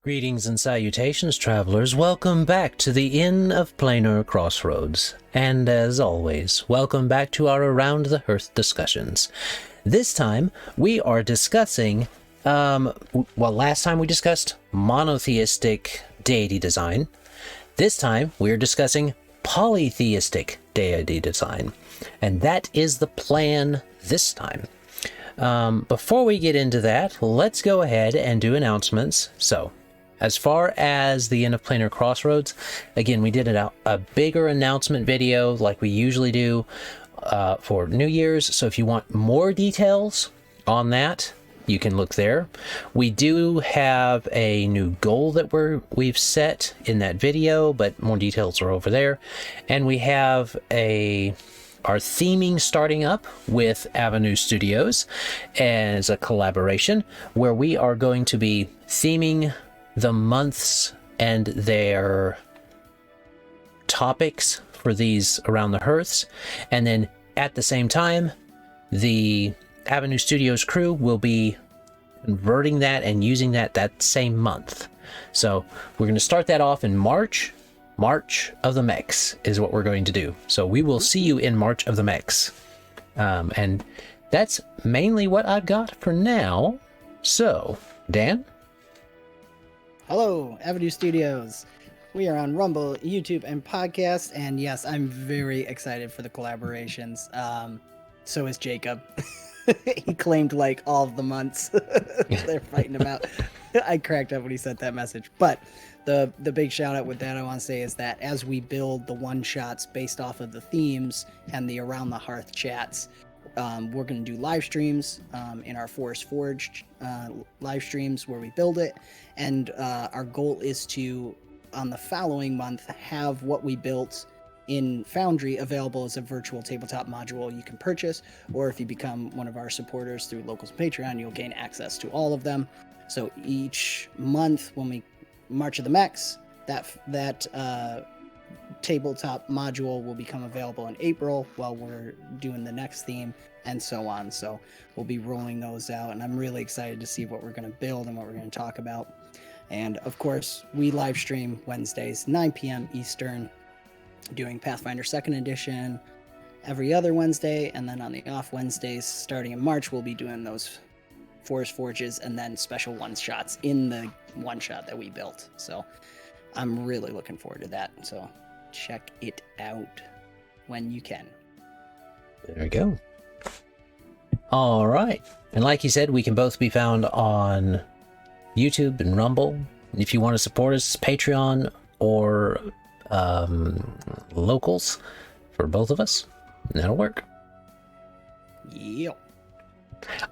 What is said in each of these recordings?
Greetings and salutations, travelers. Welcome back to the Inn of Planar Crossroads. And as always, welcome back to our Around the Hearth discussions. This time, we are discussing, last time we discussed monotheistic deity design. This time, we're discussing polytheistic deity design. And that is the plan this time. Before we get into that, let's go ahead and do announcements. So, as far as the Inn of Planar Crossroads, again, we did a bigger announcement video like we usually do for New Year's. So if you want more details on that, you can look there. We do have a new goal that we've set in that video, but more details are over there. And we have our theming starting up with Avenue Studios as a collaboration where we are going to be theming the months and their topics for these Around the Hearths, and then at the same time the Avenue Studios crew will be converting that and using that same month. So we're going to start that off in March of the Mechs is what we're going to do. So we will see you in March of the Mechs, and that's mainly what I've got for now. So Dan? Hello, Avenue Studios. We are on Rumble, YouTube, and podcast, and yes, I'm very excited for the collaborations. So is Jacob. He claimed like all of the months they're fighting about. I cracked up when he sent that message. But the big shout out with that I want to say is that as we build the one-shots based off of the themes and the Around the Hearth chats, we're going to do live streams in our Forest Forged live streams where we build it. And our goal is to, on the following month, have what we built in Foundry available as a virtual tabletop module you can purchase. Or if you become one of our supporters through Locals and Patreon, you'll gain access to all of them. So each month when we March of the Mechs, that tabletop module will become available in April while we're doing the next theme, and so on. So we'll be rolling those out, and I'm really excited to see what we're going to build and what we're going to talk about. And of course, we live stream Wednesdays, 9 p.m. Eastern, doing Pathfinder 2nd Edition every other Wednesday, and then on the off Wednesdays, starting in March, we'll be doing those Forest Forges and then special one-shots in the one-shot that we built. So I'm really looking forward to that. So check it out when you can. There we go. All right. And like you said, we can both be found on YouTube and Rumble. If you want to support us, Patreon or Locals for both of us, that'll work. Yep.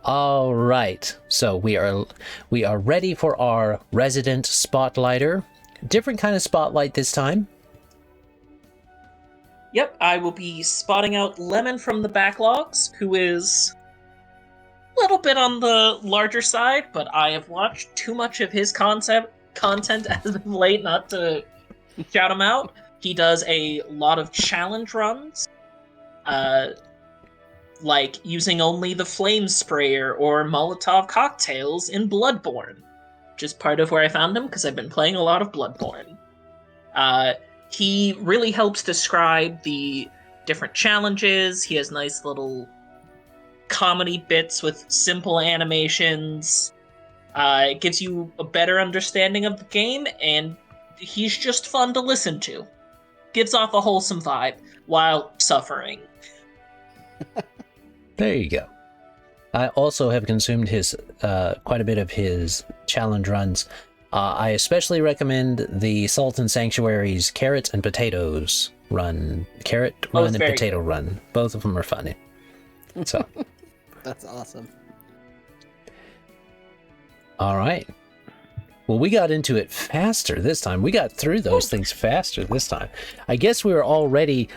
All right. So we are ready for our resident spotlighter. Different kind of spotlight this time. Yep, I will be spotting out Lemon from the Backlogs, who is a little bit on the larger side, but I have watched too much of his content as of late not to shout him out. He does a lot of challenge runs, like using only the flame sprayer or Molotov cocktails in Bloodborne, which is part of where I found him because I've been playing a lot of Bloodborne. He really helps describe the different challenges. He has nice little comedy bits with simple animations. It gives you a better understanding of the game, and he's just fun to listen to. Gives off a wholesome vibe while suffering. There you go. I also have consumed his quite a bit of his challenge runs. I especially recommend the Sultan Sanctuary's Carrots and Potatoes run. Carrot run and potato run. Both of them are funny. So That's awesome. All right. Well, we got into it faster this time. We got through those things faster this time. I guess we already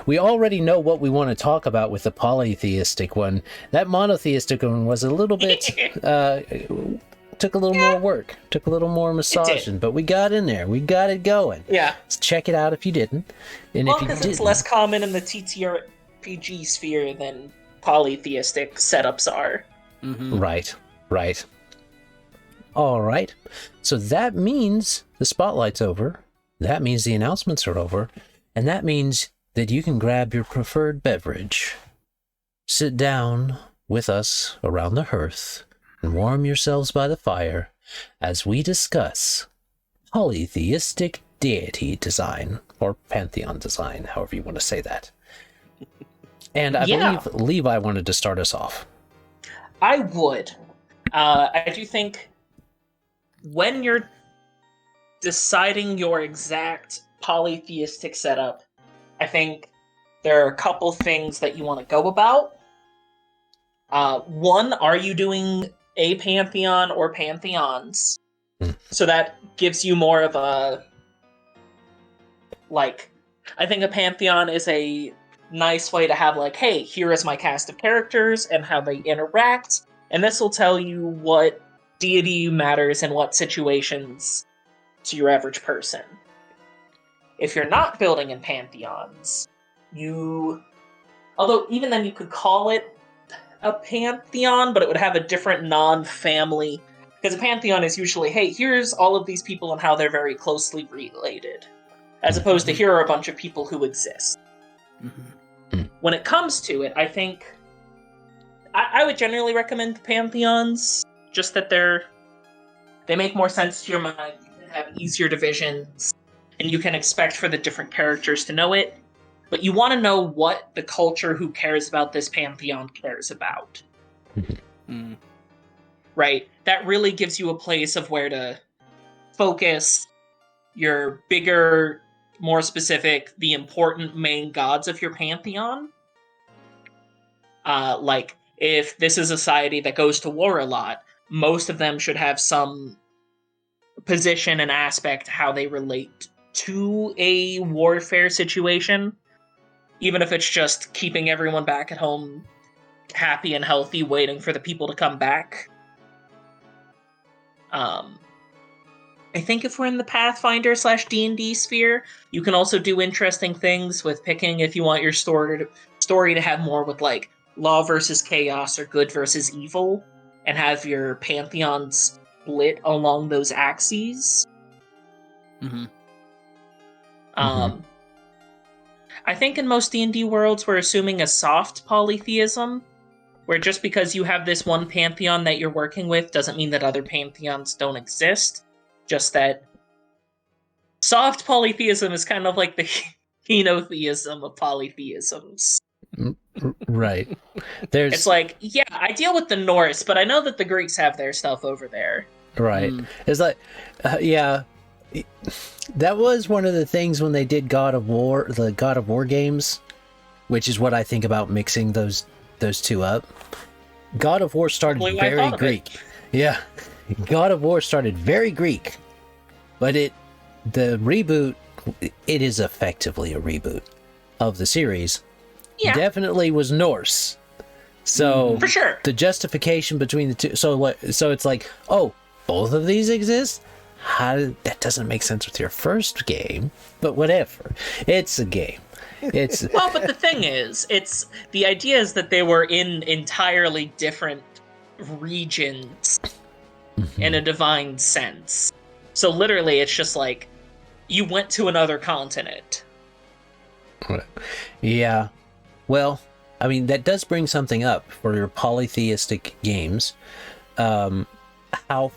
know what we want to talk about with the polytheistic one. That monotheistic one was a little bit, took a little more work, took a little more massaging, but we got in there. We got it going. Yeah. So check it out if you didn't. And well, if you because didn't, it's less common in the TTRPG sphere than polytheistic setups are. Mm-hmm. Right. All right. So that means the spotlight's over. That means the announcements are over. And that means that you can grab your preferred beverage, sit down with us around the hearth, and warm yourselves by the fire as we discuss polytheistic deity design, or pantheon design, however you want to say that. And I believe Levi wanted to start us off. I would. I do think when you're deciding your exact polytheistic setup, I think there are a couple things that you want to go about. One, are you doing a pantheon or pantheons? So that gives you more of a, like, I think a pantheon is a nice way to have, like, hey, here is my cast of characters and how they interact, and this will tell you what deity matters in what situations to your average person. If you're not building in pantheons, although even then you could call it a pantheon, but it would have a different non-family, because a pantheon is usually, hey, here's all of these people and how they're very closely related, as opposed to here are a bunch of people who exist. When it comes to it, I think I would generally recommend the pantheons, just that they make more sense to your mind, you can have easier divisions, and you can expect for the different characters to know it, but you want to know what the culture who cares about this pantheon cares about. Right? That really gives you a place of where to focus your bigger, more specific, the important main gods of your pantheon. Like, if this is a society that goes to war a lot, most of them should have some position and aspect how they relate to a warfare situation. Even if it's just keeping everyone back at home happy and healthy, waiting for the people to come back. I think if we're in the Pathfinder / D&D sphere, you can also do interesting things with picking if you want your story to have more with, like, law versus chaos or good versus evil, and have your pantheon split along those axes. I think in most D&D worlds we're assuming a soft polytheism, where just because you have this one pantheon that you're working with doesn't mean that other pantheons don't exist. Just that soft polytheism is kind of like the henotheism of polytheisms. Right. It's like, yeah, I deal with the Norse, but I know that the Greeks have their stuff over there. Right. It's like, yeah, that was one of the things when they did God of War, the God of War games, which is what I think about mixing those two up. God of War started very Greek. Yeah. God of War started very Greek, but the reboot, it is effectively a reboot of the series. Yeah. Definitely was Norse. So for sure, the justification between the two. So it's like, oh, both of these exist? That doesn't make sense with your first game, but whatever. It's a game. It's well, but the thing is, the idea is that they were in entirely different regions in a divine sense. So literally, it's just like you went to another continent. Yeah. Well, I mean, that does bring something up for your polytheistic games. How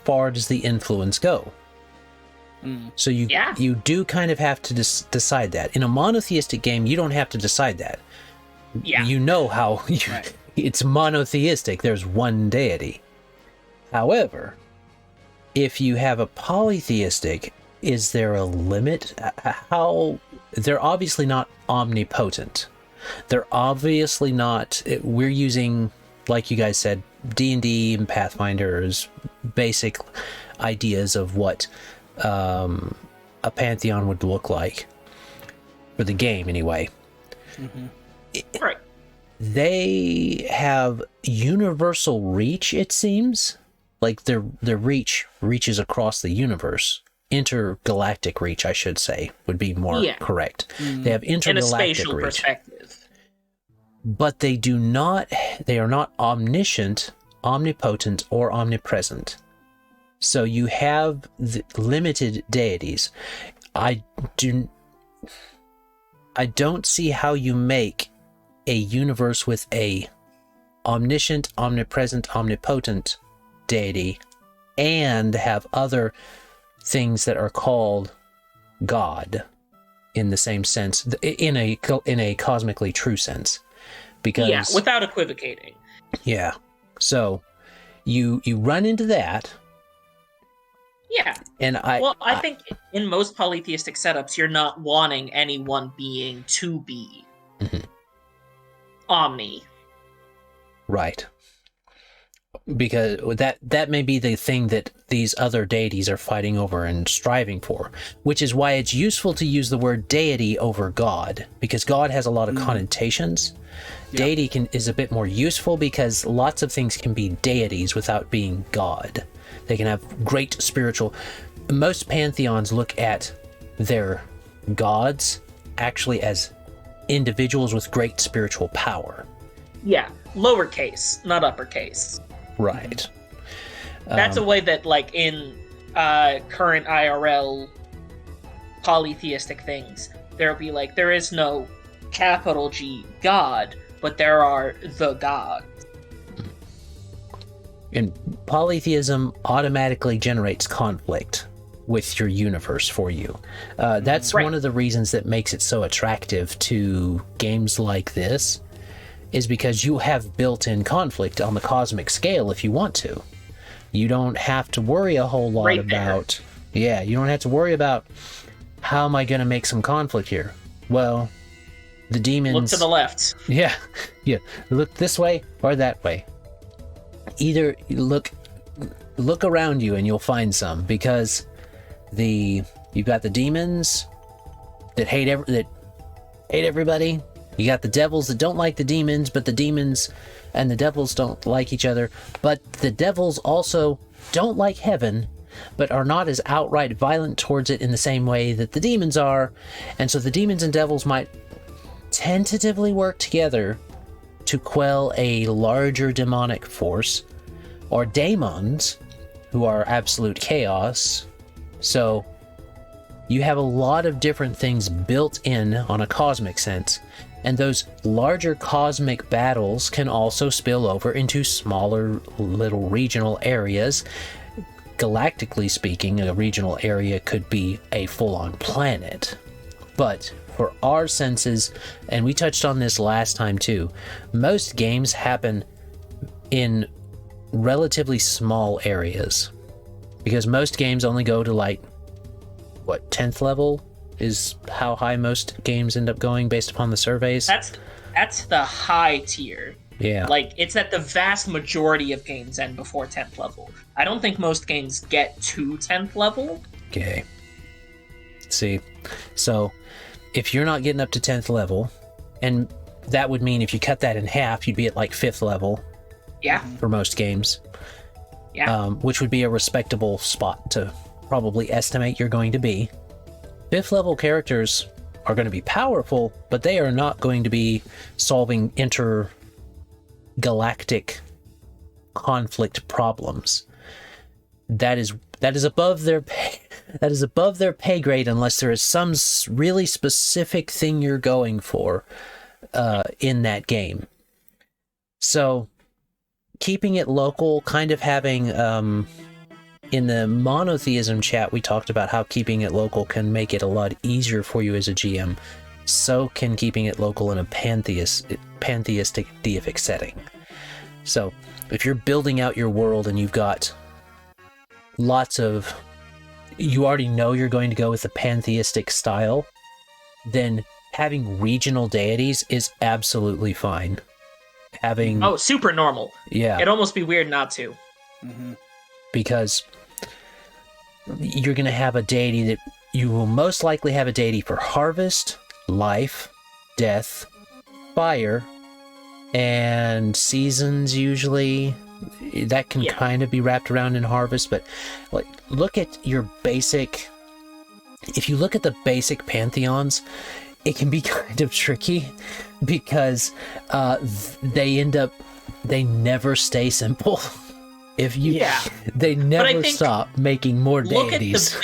far does the influence go? So you do kind of have to decide that. In a monotheistic game, you don't have to decide that. Yeah. You know how it's monotheistic. There's one deity. However, if you have a polytheistic, is there a limit? How they're obviously not omnipotent. They're obviously not. We're using, like you guys said, D&D and Pathfinder as basic ideas of what a pantheon would look like for the game, anyway. Right. They have universal reach, it seems. Like their reach reaches across the universe. Intergalactic reach, I should say, would be more correct. They have intergalactic in a spatial reach. Perspective. But they are not omniscient, omnipotent, or omnipresent. So you have limited deities. I don't see how you make a universe with a omniscient, omnipresent, omnipotent deity and have other things that are called God in the same sense, in a cosmically true sense. Because without equivocating. Yeah. So you run into that. Yeah. And I think in most polytheistic setups, you're not wanting any one being to be omni. Right. Because that may be the thing that these other deities are fighting over and striving for, which is why it's useful to use the word deity over God, because God has a lot of connotations. Yeah. Deity is a bit more useful because lots of things can be deities without being God. They can have great spiritual... Most pantheons look at their gods actually as individuals with great spiritual power. Yeah, lowercase, not uppercase. Right. That's a way that, like, in current IRL polytheistic things, there'll be, like, there is no capital G God, but there are the gods. And polytheism automatically generates conflict with your universe for you. That's one of the reasons that makes it so attractive to games like this, is because you have built-in conflict on the cosmic scale if you want to. You don't have to worry a whole lot about... Yeah, you don't have to worry about, how am I going to make some conflict here? Well, the demons... Look to the left. Yeah. Look this way or that way. Either look around you and you'll find some, because you've got the demons that hate everybody. You got the devils that don't like the demons, but the demons and the devils don't like each other. But the devils also don't like heaven, but are not as outright violent towards it in the same way that the demons are. And so the demons and devils might tentatively work together to quell a larger demonic force, or daemons, who are absolute chaos. So you have a lot of different things built in on a cosmic sense, and those larger cosmic battles can also spill over into smaller little regional areas. Galactically speaking, a regional area could be a full-on planet. But for our senses, and we touched on this last time too, most games happen in relatively small areas, because most games only go to, like, 10th level is how high most games end up going based upon the surveys. That's the high tier. Yeah. Like, it's that the vast majority of games end before 10th level. I don't think most games get to 10th level. Okay. See, so if you're not getting up to 10th level, and that would mean if you cut that in half, you'd be at like 5th level. Yeah. For most games. Yeah. Which would be a respectable spot to probably estimate you're going to be. 5th level characters are going to be powerful, but they are not going to be solving intergalactic conflict problems. That is above their pay. That is above their pay grade, unless there is some really specific thing you're going for in that game. So keeping it local, kind of having in the monotheism chat, we talked about how keeping it local can make it a lot easier for you as a GM. So can keeping it local in a pantheistic deific setting. So if you're building out your world and you've got you already know you're going to go with the pantheistic style, then having regional deities is absolutely fine. Super normal. Yeah. It'd almost be weird not to. Mm-hmm. Because you're going to have a deity that you will most likely have a deity for harvest, life, death, fire, and seasons usually. That can kind of be wrapped around in harvest, but like, look at your basic... If you look at the basic pantheons, it can be kind of tricky because they never stay simple. If you, Yeah. they never think- stop making more deities.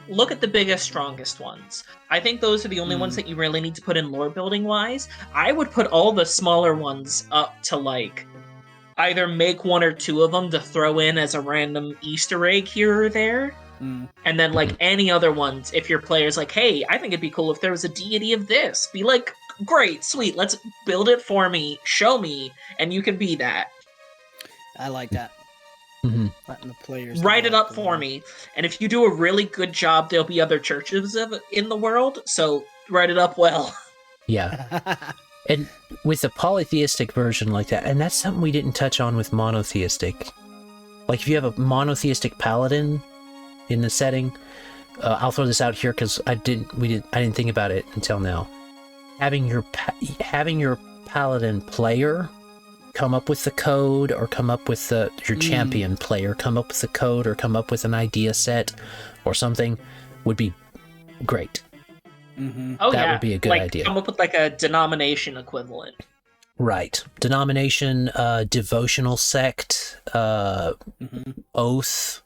Look at the biggest, strongest ones. I think those are the only ones that you really need to put in lore building wise. I would put all the smaller ones up to like either make one or two of them to throw in as a random Easter egg here or there. And then like any other ones, if your player's like, hey, I think it'd be cool if there was a deity of this, be like, great, sweet, let's build it for me, show me, and you can be that. I like that. Mhm. Letting the players Write it develop up the for lore. me, and if you do a really good job, there'll be other churches in the world, so write it up well. Yeah. And with a polytheistic version like that, and that's something we didn't touch on with monotheistic. Like if you have a monotheistic paladin in the setting, I'll throw this out here because I didn't think about it until now. Having your paladin player come up with the code, or come up with your champion player come up with the code, or come up with an idea set or something would be great. Oh, That yeah. would be a good like, idea. Come up with like a denomination equivalent. Right. Denomination, devotional sect, oath,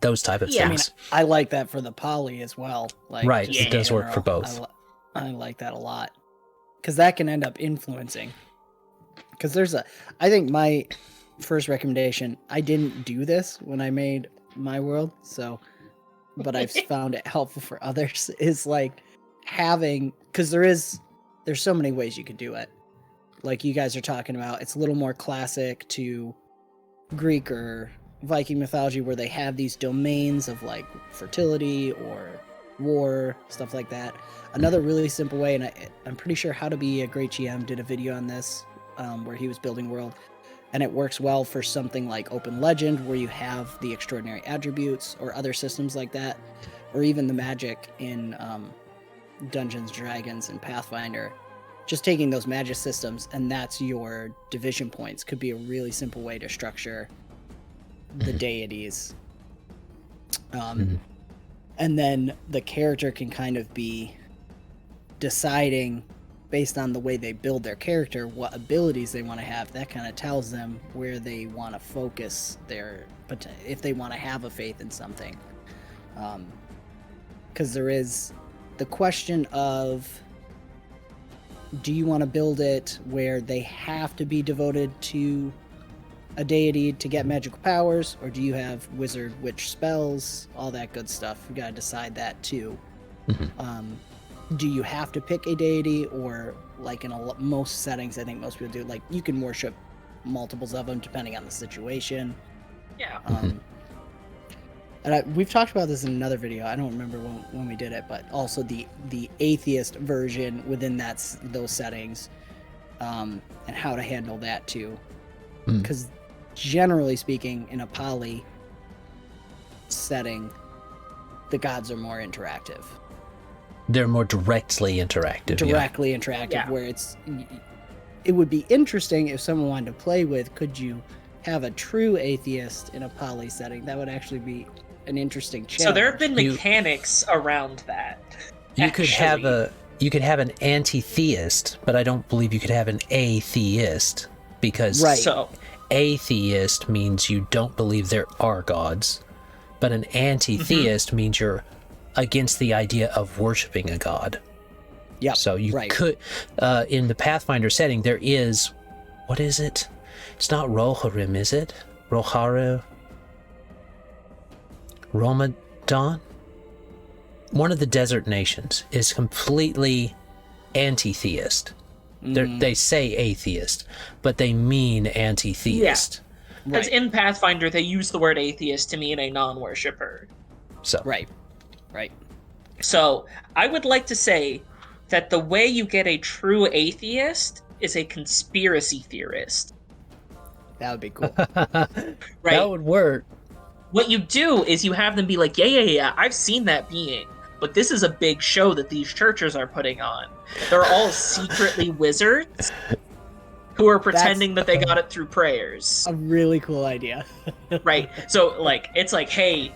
those type of Yeah. things. I like that for the poly as well. Like, Right, just it in does work for general, both. I like that a lot because that can end up influencing. Because I think my first recommendation, I didn't do this when I made my world, but I've found it helpful for others. Is like having, because there's so many ways you could do it. Like you guys are talking about, it's a little more classic to Greek or Viking mythology where they have these domains of like fertility or war, stuff like that. Another really simple way, and I'm pretty sure How to Be a Great GM did a video on this, where he was building world, and it works well for something like Open Legend where you have the extraordinary attributes, or other systems like that, or even the magic in Dungeons & Dragons and Pathfinder. Just taking those magic systems and that's your division points could be a really simple way to structure the deities. And then the character can kind of be deciding based on the way they build their character what abilities they want to have. That kind of tells them where they want to focus if they want to have a faith in something. Because there is the question of, do you want to build it where they have to be devoted to a deity to get magical powers, or do you have wizard witch spells, all that good stuff? You gotta decide that too. Do you have to pick a deity, or like in most settings, I think most people do, like you can worship multiples of them depending on the situation. Yeah. And we've talked about this in another video. I don't remember when we did it, but also the atheist version within those settings, and how to handle that too. Because generally speaking, in a poly setting, the gods are more interactive. They're more directly interactive. Interactive, Yeah. where it would be interesting if someone wanted to play with, could you have a true atheist in a poly setting? That would actually be an interesting challenge. So there have been mechanics around that. You could have an anti-theist, but I don't believe you could have an atheist, because Right. So atheist means you don't believe there are gods, but an anti-theist means you're against the idea of worshiping a god. Yeah. So you right. could, in the Pathfinder setting, there is, what is it? It's not Rohirrim, is it? Rohirrim? Ramadan? One of the desert nations is completely anti-theist. They say atheist, but they mean anti-theist. because in Pathfinder they use the word atheist to mean a non-worshipper. So Right. So I would like to say that the way you get a true atheist is a conspiracy theorist. That would be cool. Right? that would work. What you do is you have them be like, yeah, I've seen that being, but this is a big show that these churches are putting on. They're all secretly wizards who are pretending that they got it through prayers. A really cool idea. Right? So, like, it's like, hey,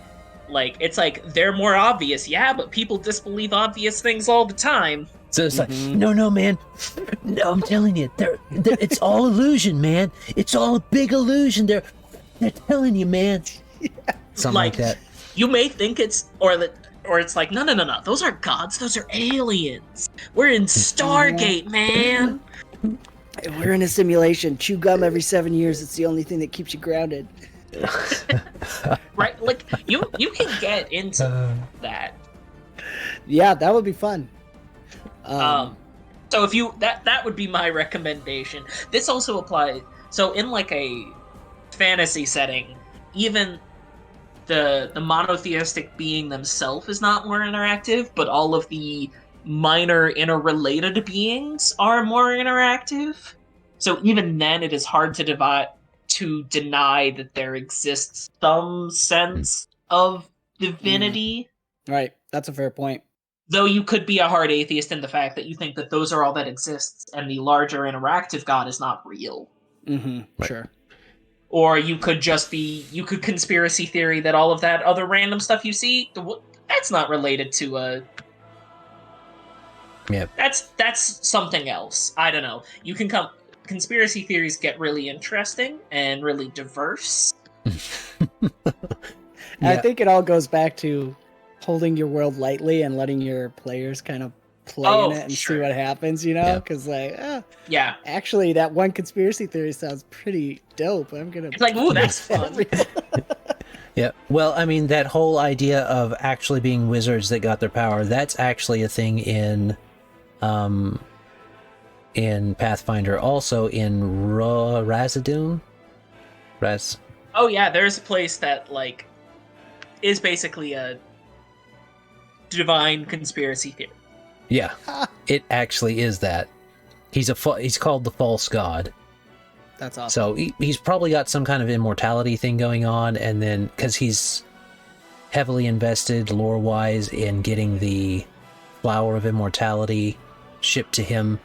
like, it's like, they're more obvious, yeah, but people disbelieve obvious things all the time. So it's like, no, man. No, I'm telling you, it's all illusion, man. It's all a big illusion. They're telling you, man. Something like that. You may think it's or it's like, no. Those are gods. Those are aliens. We're in Stargate, man. We're in a simulation. Chew gum every 7 years. It's the only thing that keeps you grounded. Right? Like you can get into that. Yeah, that would be fun. So if you that would be my recommendation. This also applies. So in like a fantasy setting, even the monotheistic being themselves is not more interactive, but all of the minor interrelated beings are more interactive. So even then, it is hard to deny that there exists some sense of divinity. Right, that's a fair point. Though you could be a hard atheist in the fact that you think that those are all that exists, and the larger interactive god is not real. Mm-hmm. Sure. Or you could conspiracy theory that all of that other random stuff you see, that's not related to Yeah. That's something else. I don't know. Conspiracy theories get really interesting and really diverse. I think it all goes back to holding your world lightly and letting your players kind of play in it and see what happens, because yeah, actually that one conspiracy theory sounds pretty dope. It's like, ooh, that's fun. Yeah, well, I mean, that whole idea of actually being wizards that got their power, that's actually a thing in Pathfinder, also in Razadun. Oh yeah, there's a place that like is basically a divine conspiracy theory. Yeah, it actually is that. He's called the false god. That's awesome. So he's probably got some kind of immortality thing going on, and then because he's heavily invested lore-wise in getting the flower of immortality shipped to him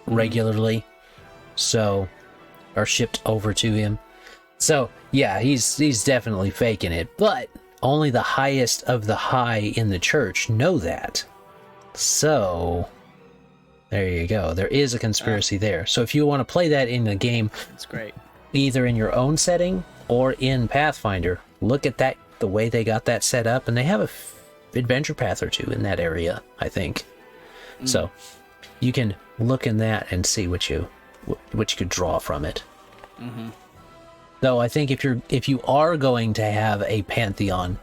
regularly, or shipped over to him. So yeah, he's definitely faking it, but only the highest of the high in the church know that. So there you go. There is a conspiracy there. So if you want to play that in a game, that's great. Either in your own setting or in Pathfinder, look at that, the way they got that set up, and they have a adventure path or two in that area, I think. So you can look in that and see what you could draw from it. Mm-hmm. Though I think if you are going to have a pantheon,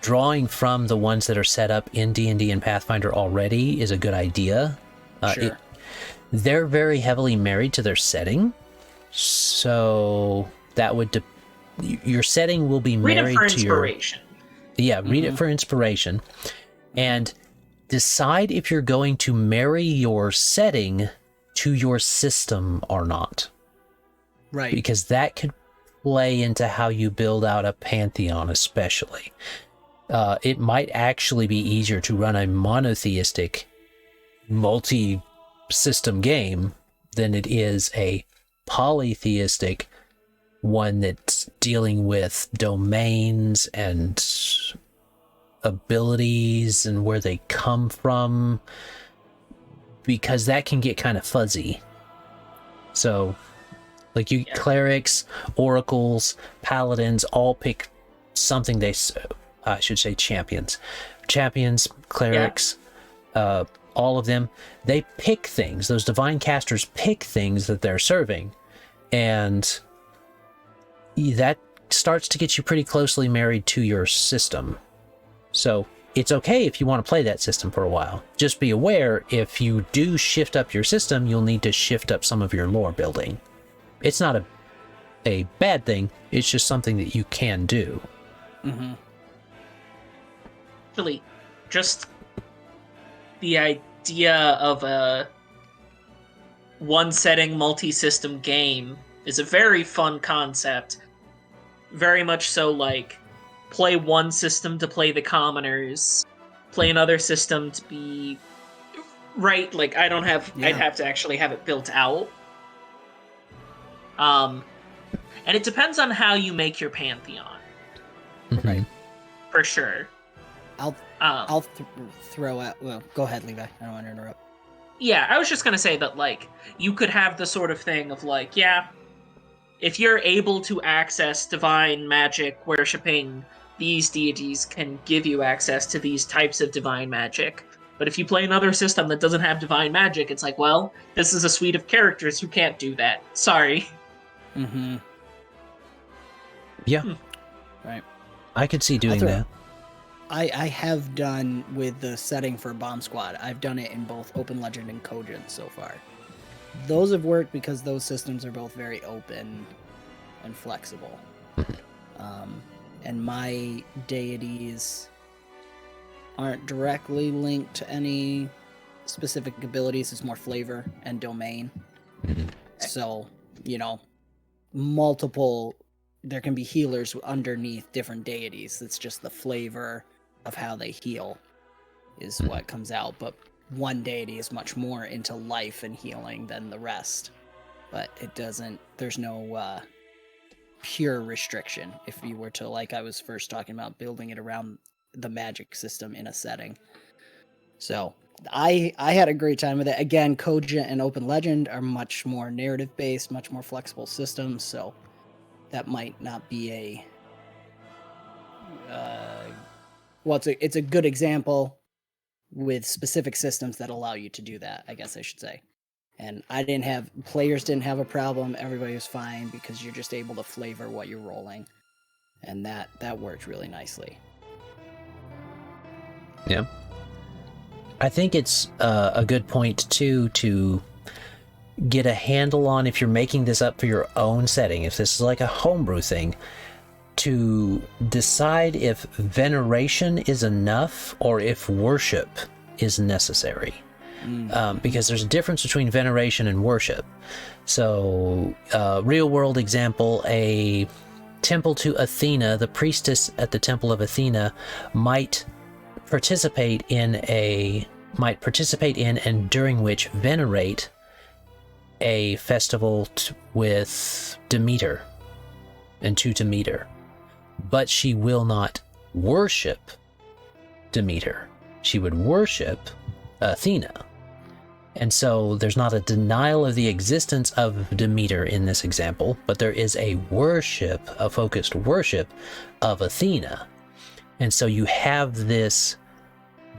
drawing from the ones that are set up in D&D and Pathfinder already is a good idea. Sure. They're very heavily married to their setting, so that would your setting will be married to your... Read it for inspiration. Yeah, read it for inspiration. And decide if you're going to marry your setting to your system or not. Right. Because that could play into how you build out a pantheon, especially. It might actually be easier to run a monotheistic, multi-system game than it is a polytheistic one that's dealing with domains and abilities and where they come from, because that can get kind of fuzzy. So, like clerics, oracles, paladins all pick something I should say champions, clerics, all of them, they pick things. Those divine casters pick things that they're serving, and that starts to get you pretty closely married to your system. So it's okay if you want to play that system for a while. Just be aware, if you do shift up your system, you'll need to shift up some of your lore building. It's not a bad thing, it's just something that you can do. Mm-hmm. Actually, just the idea of a one-setting multi-system game is a very fun concept. Very much so, like, play one system to play the commoners, play another system to be... Right, like, I'd have to actually have it built out. And it depends on how you make your pantheon. Right. For sure. I'll throw out... Well, go ahead, Levi. I don't want to interrupt. Yeah, I was just gonna say that, like, you could have the sort of thing of, like, if you're able to access divine magic, worshipping these deities can give you access to these types of divine magic. But if you play another system that doesn't have divine magic, it's like, well, this is a suite of characters who can't do that. Sorry. Mm-hmm. Yeah. Right. I could see doing that. I have done with the setting for Bomb Squad. I've done it in both Open Legend and Cogent so far. Those have worked because those systems are both very open and flexible. And my deities aren't directly linked to any specific abilities. It's more flavor and domain. So, there can be healers underneath different deities. It's just the flavor of how they heal is what comes out. But one deity is much more into life and healing than the rest. But there's no pure restriction if you were to, like I was first talking about, building it around the magic system in a setting. So I had a great time with it. Again, Cogent and Open Legend are much more narrative based, much more flexible systems, so that might not be it's a good example with specific systems that allow you to do that, I guess I should say. And players didn't have a problem, everybody was fine, because you're just able to flavor what you're rolling. And that worked really nicely. Yeah. I think it's a good point, too, to get a handle on if you're making this up for your own setting, if this is like a homebrew thing, to decide if veneration is enough or if worship is necessary. Because there's a difference between veneration and worship. So, real world example, a temple to Athena, the priestess at the temple of Athena might participate in and during which venerate a festival with Demeter and to Demeter, but she will not worship Demeter. She would worship Athena. And so there's not a denial of the existence of Demeter in this example, but there is a focused worship of Athena. And so you have this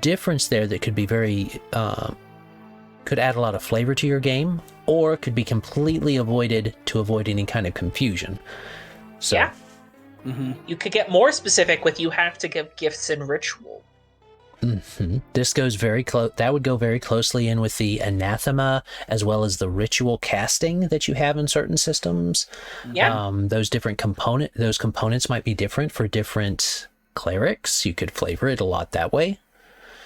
difference there that could be could add a lot of flavor to your game, or could be completely avoided to avoid any kind of confusion. So, yeah. You could get more specific with you have to give gifts in ritual. This goes very close. That would go very closely in with the anathema, as well as the ritual casting that you have in certain systems. Yeah. Those components might be different for different clerics. You could flavor it a lot that way.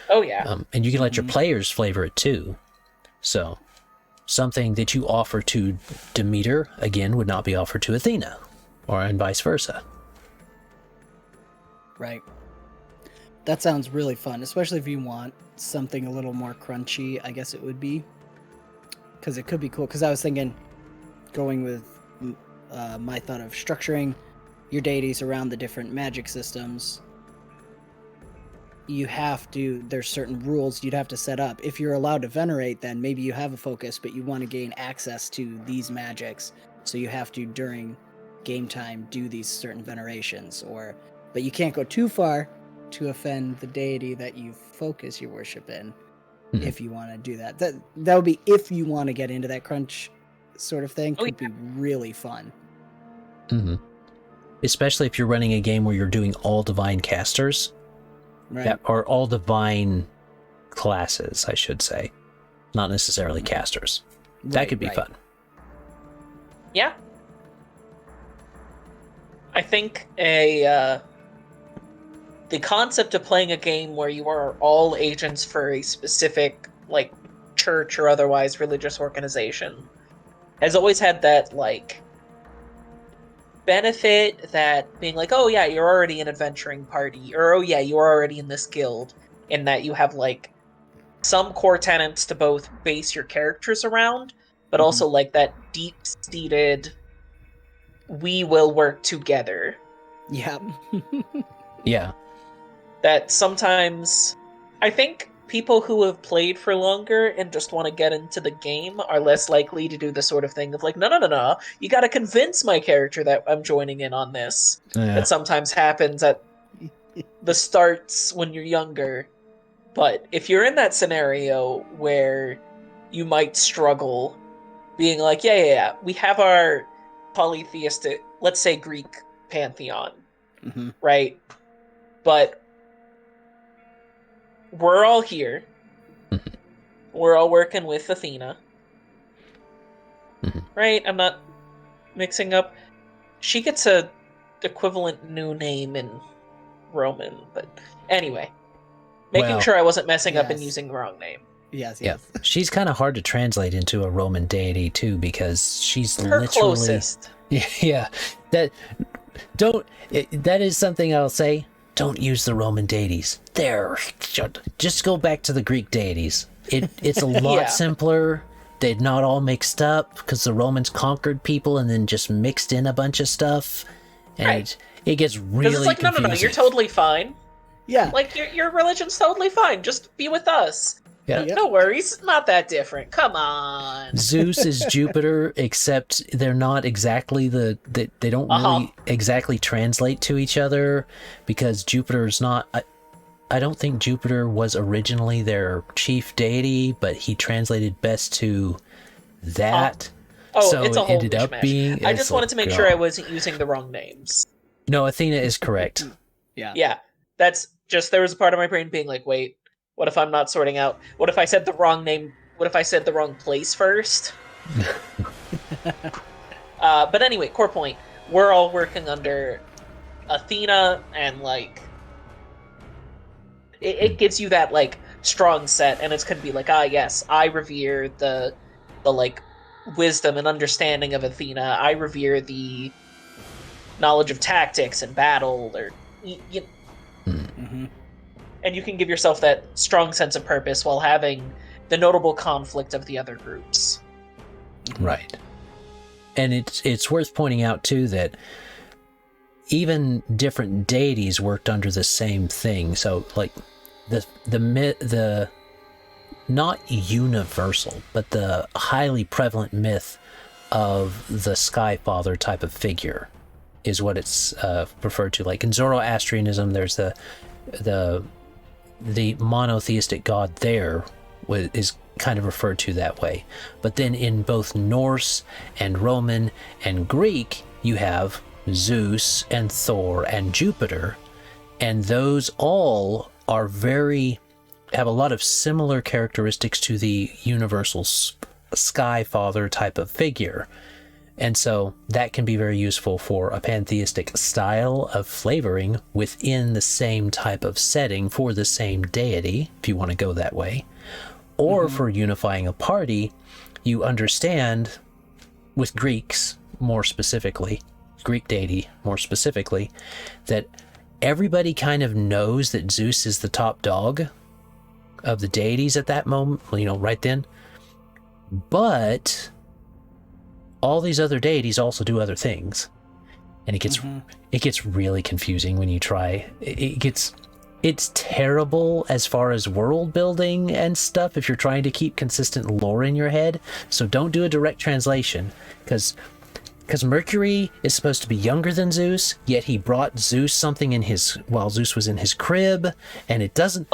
Oh yeah. And you can let your players flavor it too. So, something that you offer to Demeter again would not be offered to Athena, and vice versa. Right. That sounds really fun, especially if you want something a little more crunchy, I guess it would be. Because it could be cool. Because I was thinking, going with my thought of structuring your deities around the different magic systems, there's certain rules you'd have to set up. If you're allowed to venerate, then maybe you have a focus, but you want to gain access to these magics. So you have to, during game time, do these certain venerations. But you can't go too far to offend the deity that you focus your worship in, if you want to do that. That would be if you want to get into that crunch sort of thing. Could be really fun. Especially if you're running a game where you're doing all divine casters, Right. or all divine classes, I should say, not necessarily casters. That could be fun. Yeah. I think the concept of playing a game where you are all agents for a specific, like, church or otherwise religious organization has always had that, like, benefit that being like, oh yeah, you're already an adventuring party, or oh yeah, you're already in this guild, in that you have, like, some core tenets to both base your characters around, but also, like, that deep-seated, we will work together. Yeah. Yeah. That sometimes, I think people who have played for longer and just want to get into the game are less likely to do the sort of thing of like, no, you got to convince my character that I'm joining in on this. Yeah. That sometimes happens at the starts when you're younger. But if you're in that scenario where you might struggle being like, yeah, we have our polytheistic, let's say Greek pantheon, right? But we're all here. We're all working with Athena. Right? I'm not mixing up. She gets a equivalent new name in Roman, but anyway. Making sure I wasn't messing up and using the wrong name. Yes. She's kind of hard to translate into a Roman deity too, because she's Her literally closest. Yeah. That is something I'll say. Don't use the Roman deities. Just go back to the Greek deities. It's a lot simpler. They're not all mixed up because the Romans conquered people and then just mixed in a bunch of stuff, and it gets really it's like, confusing. no, you're totally fine. Yeah. Like, your religion's totally fine. Just be with us. Yeah. No worries. Not that different. Come on. Zeus is Jupiter, except they're not exactly they don't really exactly translate to each other, because Jupiter's not... I don't think Jupiter was originally their chief deity, but he translated best to that. So it's a it whole ended up mishmash. being... I just wanted to make sure I wasn't using the wrong names. No, Athena is correct. Yeah. That's just... There was a part of my brain being like, wait, what if I'm not sorting out? What if I said the wrong name? What if I said the wrong place first? But anyway, core point. We're all working under Athena, and, like... It gives you that, like, strong set, and it's gonna be like, yes, I revere the like, wisdom and understanding of Athena. I revere the knowledge of tactics and battle, or... And you can give yourself that strong sense of purpose while having the notable conflict of the other groups. Right. And it's worth pointing out, too, that even different deities worked under the same thing. So, like, the not universal, but the highly prevalent myth of the Sky Father type of figure is what it's referred to. Like in Zoroastrianism, there's the monotheistic god there is kind of referred to that way. But then in both Norse and Roman and Greek, you have Zeus and Thor and Jupiter, and those all are have a lot of similar characteristics to the universal Sky Father type of figure. And so that can be very useful for a pantheistic style of flavoring within the same type of setting for the same deity, if you want to go that way. Or for unifying a party, you understand, with Greeks more specifically, Greek deity more specifically, that everybody kind of knows that Zeus is the top dog of the deities at that moment, right then. But all these other deities also do other things, and it gets really confusing when you try. It's terrible as far as world building and stuff if you're trying to keep consistent lore in your head. So don't do a direct translation, because Mercury is supposed to be younger than Zeus, yet he brought Zeus something while Zeus was in his crib, and it doesn't.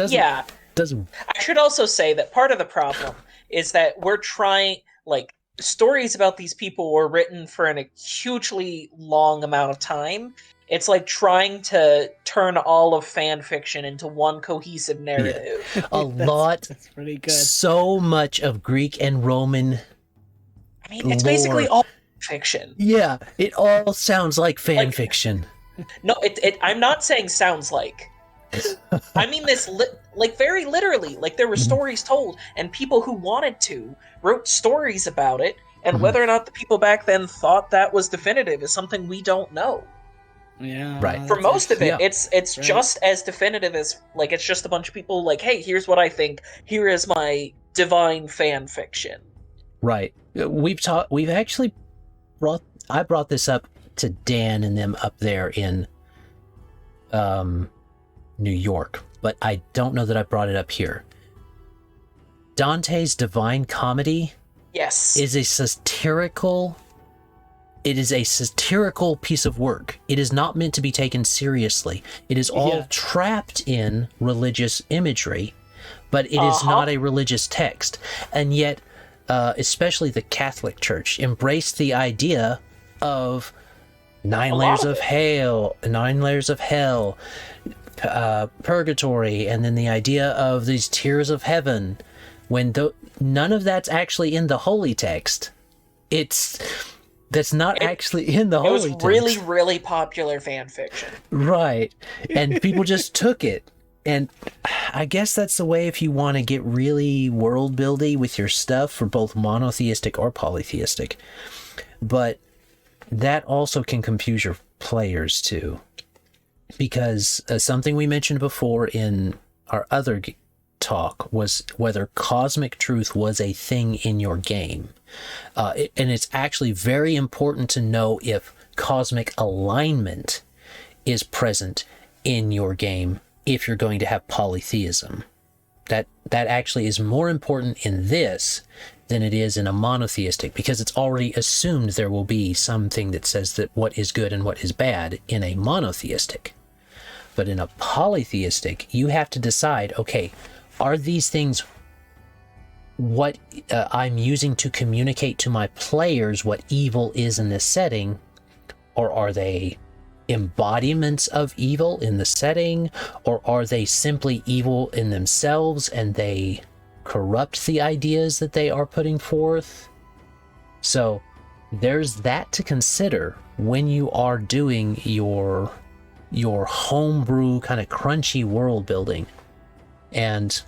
Yeah. I should also say that part of the problem is that we're trying, like, stories about these people were written for a hugely long amount of time. It's like trying to turn all of fan fiction into one cohesive narrative. Yeah. That's pretty good. So much of Greek and Roman. I mean, it's basically all fiction. Yeah, it all sounds like fan fiction. No, I'm not saying sounds like. I mean this very literally. Like, there were stories told, and people who wanted to wrote stories about it, and whether or not the people back then thought that was definitive is something we don't know. Yeah. Right. For most of it, it's just as definitive as, like, it's just a bunch of people like, hey, here's what I think. Here is my divine fan fiction. Right. We've actually I brought this up to Dan and them up there in New York but I don't know that I brought it up here. Dante's Divine Comedy Yes. is a satirical piece of work. It is not meant to be taken seriously. It is all trapped in religious imagery, but it is not a religious text. And yet, especially the Catholic Church embraced the idea of 9 layers of hell, purgatory, and then the idea of these tiers of heaven. When none of that's actually in the holy text, that's not actually in the holy text. It was really, really popular fan fiction. Right. And people just took it. And I guess that's the way if you want to get really world buildy with your stuff for both monotheistic or polytheistic. But that also can confuse your players too. Because something we mentioned before in our other talk was whether cosmic truth was a thing in your game. And it's actually very important to know if cosmic alignment is present in your game if you're going to have polytheism. That actually is more important in this than it is in a monotheistic, because it's already assumed there will be something that says that what is good and what is bad in a monotheistic. But in a polytheistic, you have to decide, okay, are these things what I'm using to communicate to my players what evil is in this setting, or are they embodiments of evil in the setting, or are they simply evil in themselves and they corrupt the ideas that they are putting forth? So there's that to consider when you are doing your homebrew kind of crunchy world building. And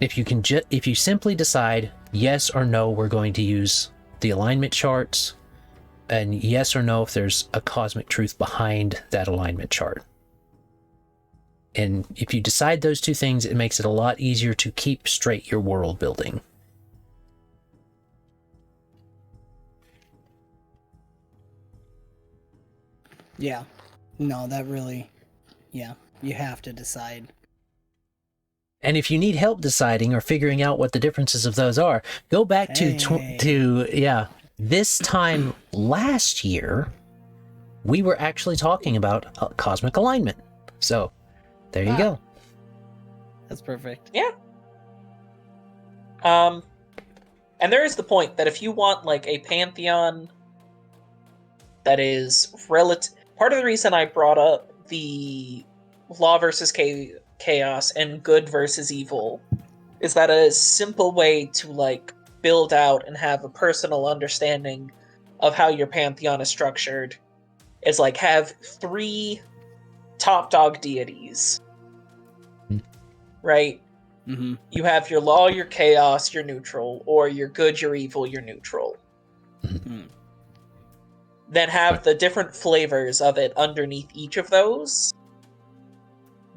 if you simply decide yes or no, we're going to use the alignment charts, and yes or no if there's a cosmic truth behind that alignment chart. And if you decide those two things, it makes it a lot easier to keep straight your world building. Yeah. No, that really, you have to decide. And if you need help deciding or figuring out what the differences of those are, go back to this time last year, we were actually talking about cosmic alignment. So there you go. That's perfect. Yeah. And there is the point that if you want like a pantheon that is relative, part of the reason I brought up the law versus chaos and good versus evil is that a simple way to like build out and have a personal understanding of how your pantheon is structured is like have 3 top dog deities, right? Mm-hmm. You have your law, your chaos, your neutral, or your good, your evil, your neutral. Mm-hmm. Then have the different flavors of it underneath each of those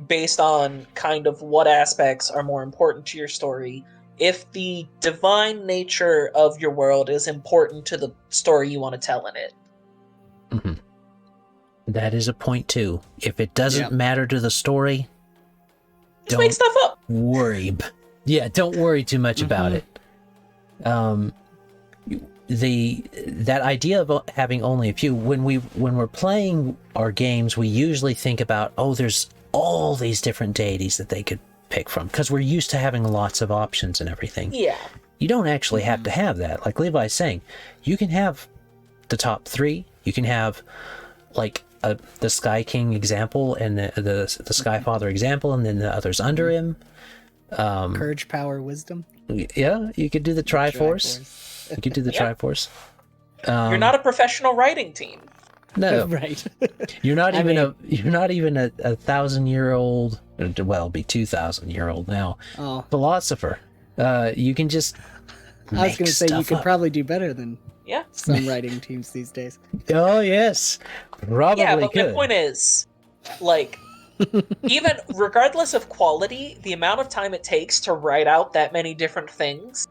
based on kind of what aspects are more important to your story. If the divine nature of your world is important to the story you want to tell in it. Mm-hmm. That is a point too. If it doesn't matter to the story, just make stuff up. Don't worry too much about it. That idea of having only a few, when we're playing our games, we usually think about, there's all these different deities that they could pick from, because we're used to having lots of options and everything. Yeah. You don't actually have to have that. Like Levi's saying, you can have the top 3. You can have like the Sky King example and the Sky Father example, and then the others under him. Courage, power, wisdom. Yeah, you could do the Triforce. You could do the Triforce. You're not a professional writing team. No, right. You're not even a 1,000-year-old. Well, it'll be 2,000-year-old now. Philosopher. You can just. I was going to say you could up. probably do better than some writing teams these days. Oh yes, probably. Yeah, but could. my point is, like, even regardless of quality, the amount of time it takes to write out that many different things,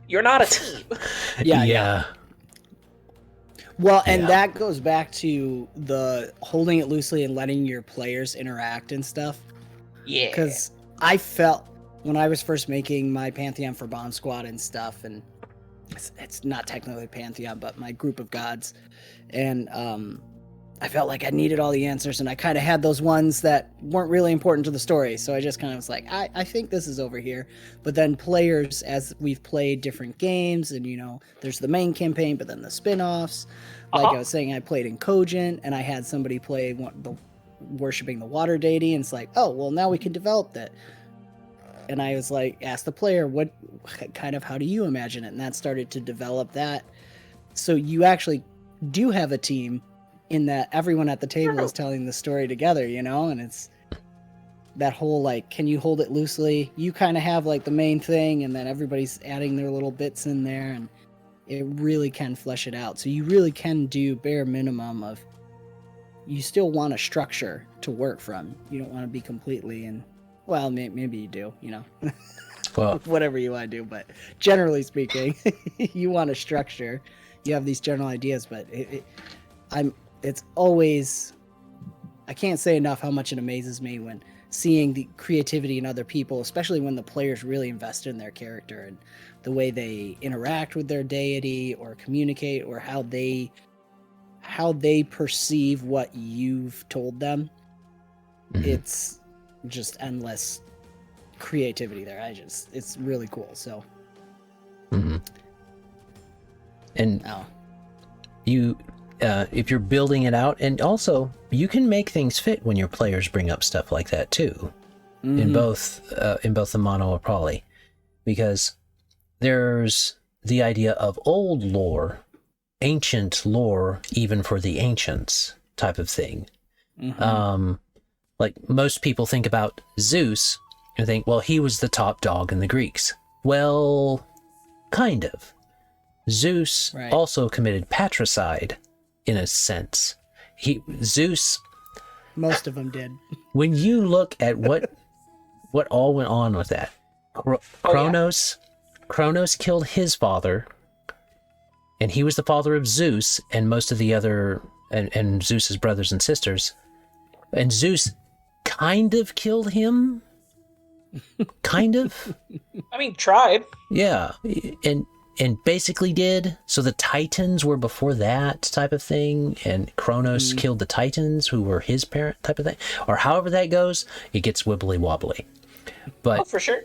you're not a team. Yeah. Well, and that goes back to the holding it loosely and letting your players interact and stuff. Yeah. Because I felt when I was first making my Pantheon for Bomb Squad and stuff, and it's not technically Pantheon, but my group of gods, and I felt like I needed all the answers, and I kind of had those ones that weren't really important to the story, so I just kind of was like, I think this is over here. But then players, as we've played different games, and there's the main campaign, but then the spin-offs. Like I was saying, I played in Cogent, and I had somebody play worshipping the water deity, and it's like, oh, well, now we can develop that. And I was like, ask the player, how do you imagine it? And that started to develop that. So you actually do have a team in that everyone at the table is telling the story together, and it's that whole, like, can you hold it loosely? You kind of have like the main thing, and then everybody's adding their little bits in there, and it really can flesh it out. So you really can do bare minimum of, you still want a structure to work from. You don't want to be completely well, maybe you do, Well, whatever you want to do, but generally speaking, you want a structure. You have these general ideas, but it's always, I can't say enough how much it amazes me when seeing the creativity in other people, especially when the players really invest in their character and the way they interact with their deity or communicate, or how they perceive what you've told them. Mhm. It's just endless creativity there. It's really cool. So, Mhm. And oh, you, if you're building it out, and also you can make things fit when your players bring up stuff like that too, in both the mono or poly, because there's the idea of old lore, ancient lore, even for the ancients type of thing. Like most people think about Zeus and think, well, he was the top dog in the Greeks. Well, kind of. Zeus also committed patricide, in a sense. Zeus. Most of them did. When you look at what all went on with that, Kronos killed his father, and he was the father of Zeus and most of the other and Zeus's brothers and sisters. And Zeus kind of killed him. Kind of. I mean, tried. Yeah, and basically did. So the Titans were before that type of thing, and Kronos killed the Titans, who were his parent type of thing, or however that goes. It gets wibbly wobbly, but for sure.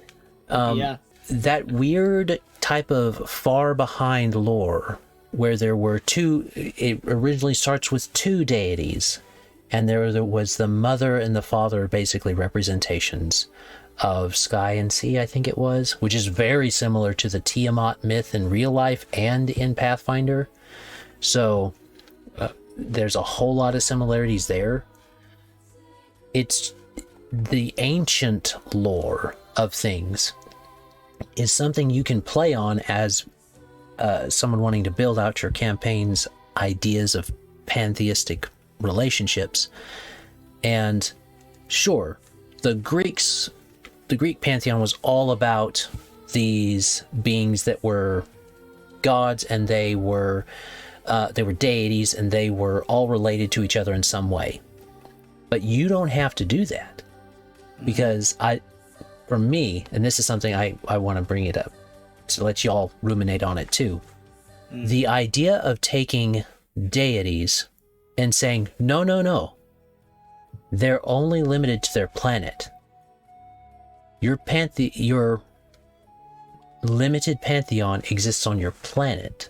That weird type of far behind lore, where there were two. It originally starts with two deities, and there was the mother and the father, basically representations of sky and sea, I think it was, which is very similar to the Tiamat myth in real life and in Pathfinder. So there's a whole lot of similarities there. It's the ancient lore of things is something you can play on as someone wanting to build out your campaign's ideas of pantheistic relationships. And sure, the Greek pantheon was all about these beings that were gods, and they were deities, and they were all related to each other in some way. But you don't have to do that, because for me, and this is something I want to bring it up to let you all ruminate on it too. The idea of taking deities and saying, no, they're only limited to their planet. Your limited pantheon exists on your planet,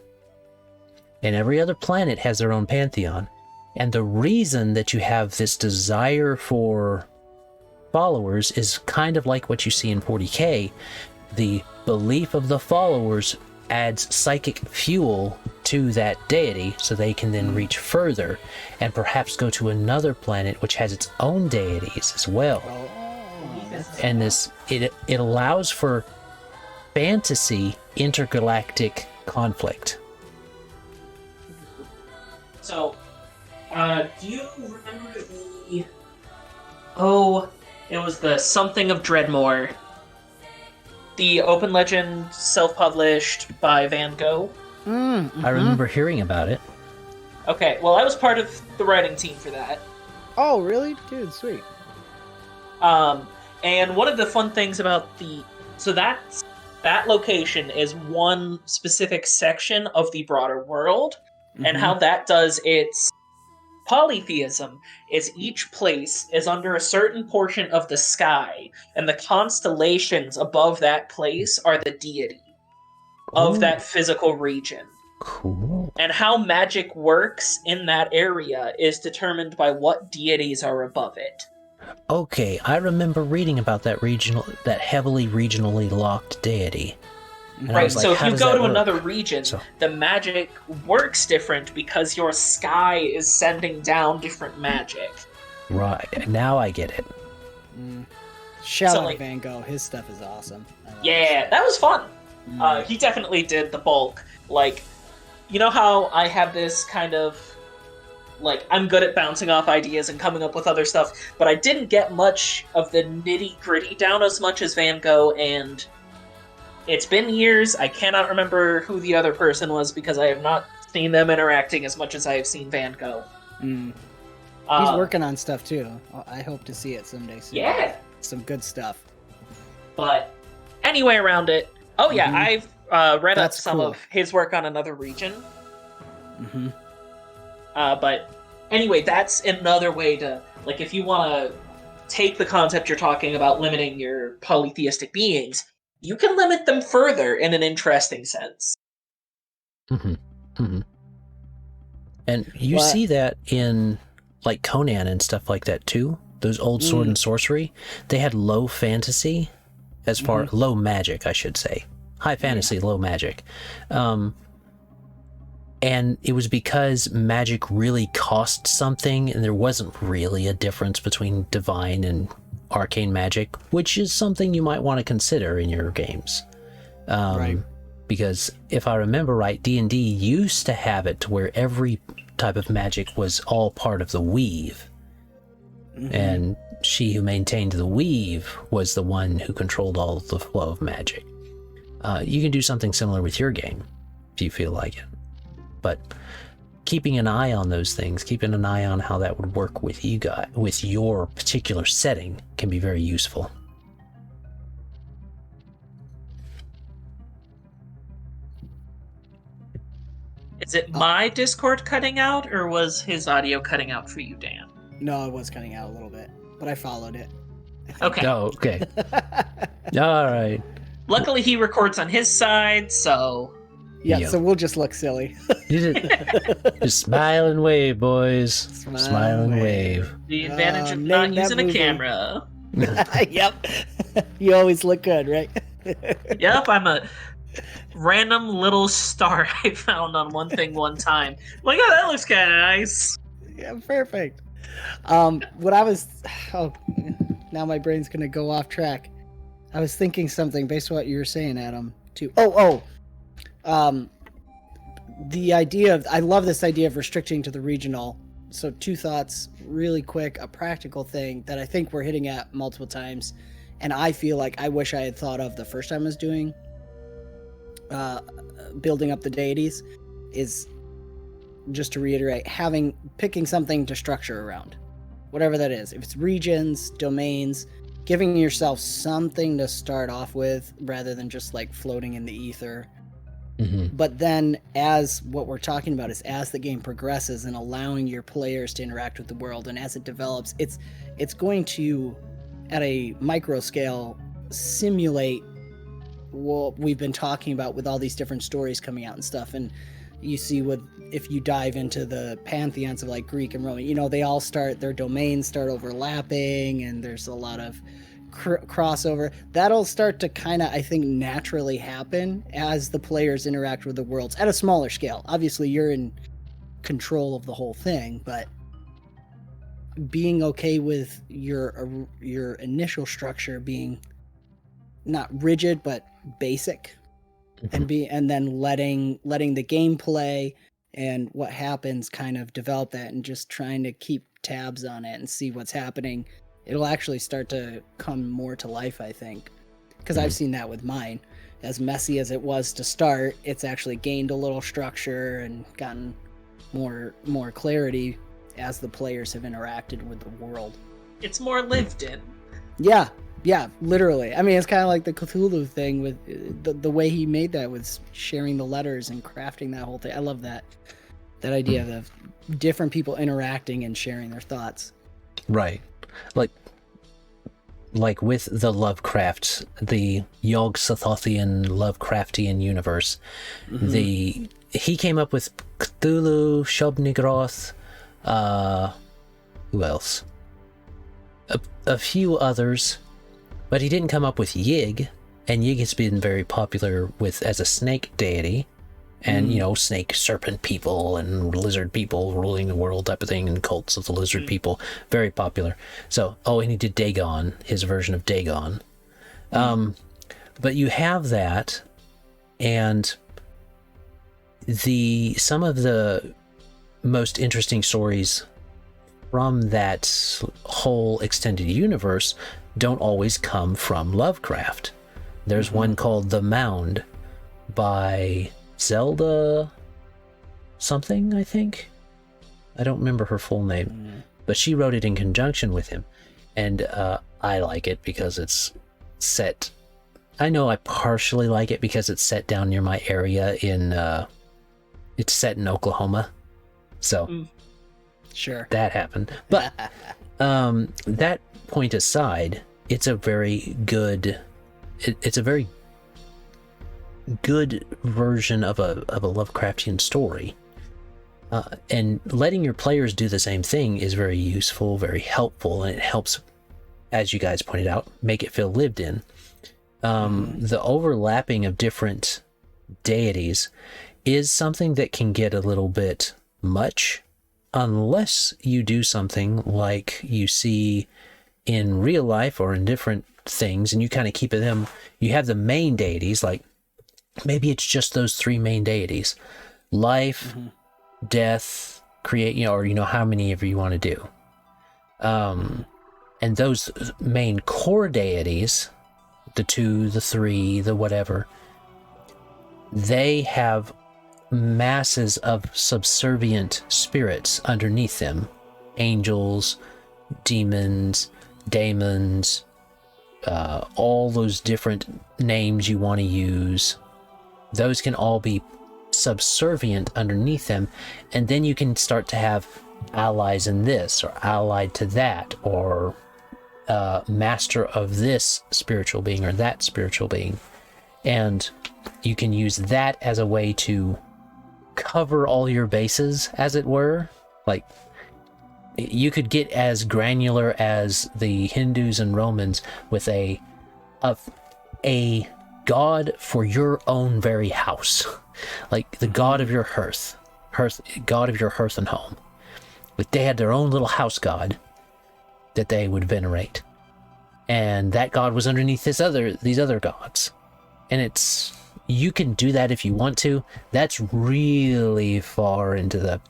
and every other planet has their own pantheon. And the reason that you have this desire for followers is kind of like what you see in 40K. The belief of the followers adds psychic fuel to that deity, so they can then reach further and perhaps go to another planet which has its own deities as well. And it allows for fantasy intergalactic conflict. So, do you remember it was the Something of Dreadmore, the open legend self-published by Van Gogh? I remember hearing about it. Okay, well, I was part of the writing team for that. Oh, really? Dude, sweet. And one of the fun things about that location is one specific section of the broader world, and how that does its polytheism is each place is under a certain portion of the sky, and the constellations above that place are the deity of Ooh. that physical region. Cool. And how magic works in that area is determined by what deities are above it. Okay, I remember reading about that heavily regionally locked deity. And I Right, was like, so if how you does go that to work? another region, So- the magic works different because your sky is sending down different magic. Right, now I get it. Shout So, out like- to Van Gogh. His stuff is awesome. I love Yeah, that was fun. He definitely did the bulk. Like, you know how I have this kind of, like, I'm good at bouncing off ideas and coming up with other stuff, but I didn't get much of the nitty-gritty down as much as Van Gogh, and it's been years. I cannot remember who the other person was because I have not seen them interacting as much as I have seen Van Gogh. Mm. Uh, He's working on stuff too. I hope to see it someday soon. Yeah, Some good stuff. but anyway around it. Oh yeah, Mhm. I've read up That's some cool. of his work on another region. Hmm. But anyway, that's another way to, like, if you want to take the concept you're talking about limiting your polytheistic beings, you can limit them further in an interesting sense. And you What? see that in like Conan and stuff like that too. Those old sword and sorcery, they had low fantasy, as far low magic, I should say. High fantasy, low magic. And it was because magic really cost something, and there wasn't really a difference between divine and arcane magic, which is something you might want to consider in your games. Right. Because if I remember right, D&D used to have it to where every type of magic was all part of the weave. And she who maintained the weave was the one who controlled all of the flow of magic. You can do something similar with your game if you feel like it. But keeping an eye on those things, keeping an eye on how that would work with you guys, with your particular setting, can be very useful. Is it my Discord cutting out, or was his audio cutting out for you, Dan? No, it was cutting out a little bit, but I followed it. Okay. Oh, okay. All right. Luckily, he records on his side, so Yeah, Yep. so we'll just look silly. Just smile and wave, boys. Smile and wave. the advantage of name not that using a movie. camera. Yep. You always look good, right? Yep, I'm a random little star I found on one thing one time. Like, oh, that looks kind of nice. Yeah, perfect. What I was, oh, now my brain's gonna go off track. I was thinking something based on what you were saying, Adam. Too. The idea of, I love this idea of restricting to the regional. So two thoughts, really quick. A practical thing that I think we're hitting at multiple times, and I feel like I wish I had thought of the first time I was doing building up the deities, is just to reiterate, picking something to structure around, whatever that is. If it's regions, domains, giving yourself something to start off with rather than just like floating in the ether. But then, as what we're talking about is, as the game progresses and allowing your players to interact with the world, and as it develops, it's going to, at a micro scale, simulate what we've been talking about with all these different stories coming out and stuff. And you see, if you dive into the pantheons of like Greek and Roman, they all their domains start overlapping, and there's a lot of crossover. That'll start to kind of, I think, naturally happen as the players interact with the worlds at a smaller scale. Obviously, you're in control of the whole thing, but being okay with your initial structure being not rigid but basic, and then letting the gameplay and what happens kind of develop that, and just trying to keep tabs on it and see what's happening. It'll actually start to come more to life, I think, because I've seen that with mine. As messy as it was to start, it's actually gained a little structure and gotten more clarity as the players have interacted with the world. It's more lived in. Yeah, Yeah, literally. I mean, it's kind of like the Cthulhu thing with the way he made that was sharing the letters and crafting that whole thing. I love that idea of different people interacting and sharing their thoughts. Right. Like with the Lovecraft, the Yog-Sothothean Lovecraftian universe, he came up with Cthulhu, Shub-Niggurath, who else? A few others, but he didn't come up with Yig, and Yig has been very popular as a snake deity, and snake serpent people and lizard people ruling the world type of thing, and cults of the lizard people, very popular. So and he did Dagon, his version of Dagon. But you have that, and some of the most interesting stories from that whole extended universe don't always come from Lovecraft. There's one called The Mound by Zelda something, I think. I don't remember her full name, but she wrote it in conjunction with him, and I like it because it's set. I know I partially like it because it's set down near my area it's set in Oklahoma, so Sure, that happened. But that point aside, it's a very good. It's a very good version of a Lovecraftian story, and letting your players do the same thing is very useful, very helpful, and it helps, as you guys pointed out, make it feel lived in. The overlapping of different deities is something that can get a little bit much unless you do something like you see in real life or in different things, and you kind of keep them. You have the main deities, like maybe it's just those three main deities: life, death, create, or how many ever you want to do. And those main core deities, the 2, the 3, the whatever, they have masses of subservient spirits underneath them: angels, demons, daemons, all those different names you want to use. Those can all be subservient underneath them, and then you can start to have allies in this, or allied to that, or master of this spiritual being or that spiritual being, and you can use that as a way to cover all your bases, as it were. Like, you could get as granular as the Hindus and Romans with a god for your own very house, like the god of your hearth, god of your hearth and home. Like, they had their own little house god that they would venerate, and that god was underneath these other gods. And you can do that if you want to. That's really far into the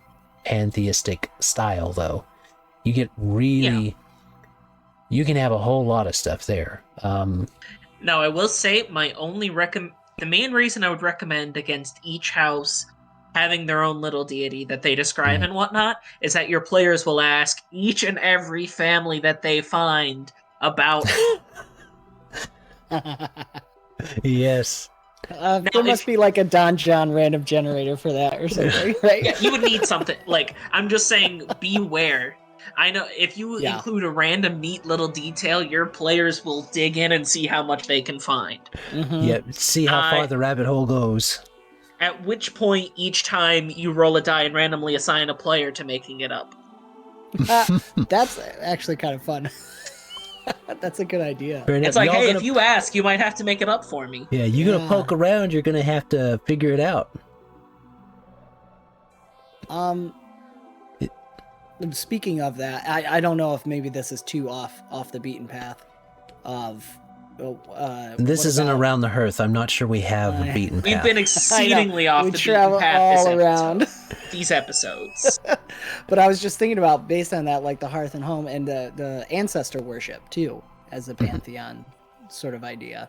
pantheistic style, though. You get really, you can have a whole lot of stuff there. Now, I will say the main reason I would recommend against each house having their own little deity that they describe and whatnot is that your players will ask each and every family that they find about Yes. There must be like a Don John random generator for that or something, right? Yeah, you would need something. Like, I'm just saying, beware. I know if you include a random neat little detail, your players will dig in and see how much they can find. Yeah, see how far the rabbit hole goes. At which point, each time you roll a die and randomly assign a player to making it up. That's actually kind of fun. That's a good idea. It's like, hey, if you ask, you might have to make it up for me. Yeah, you're gonna poke around, you're gonna have to figure it out. Speaking of that, I don't know if maybe this is too off the beaten path of this isn't around the hearth. I'm not sure we have a beaten path. We've been exceedingly off the beaten path all around these episodes. But I was just thinking about, based on that, like the hearth and home and the ancestor worship too, as a pantheon sort of idea.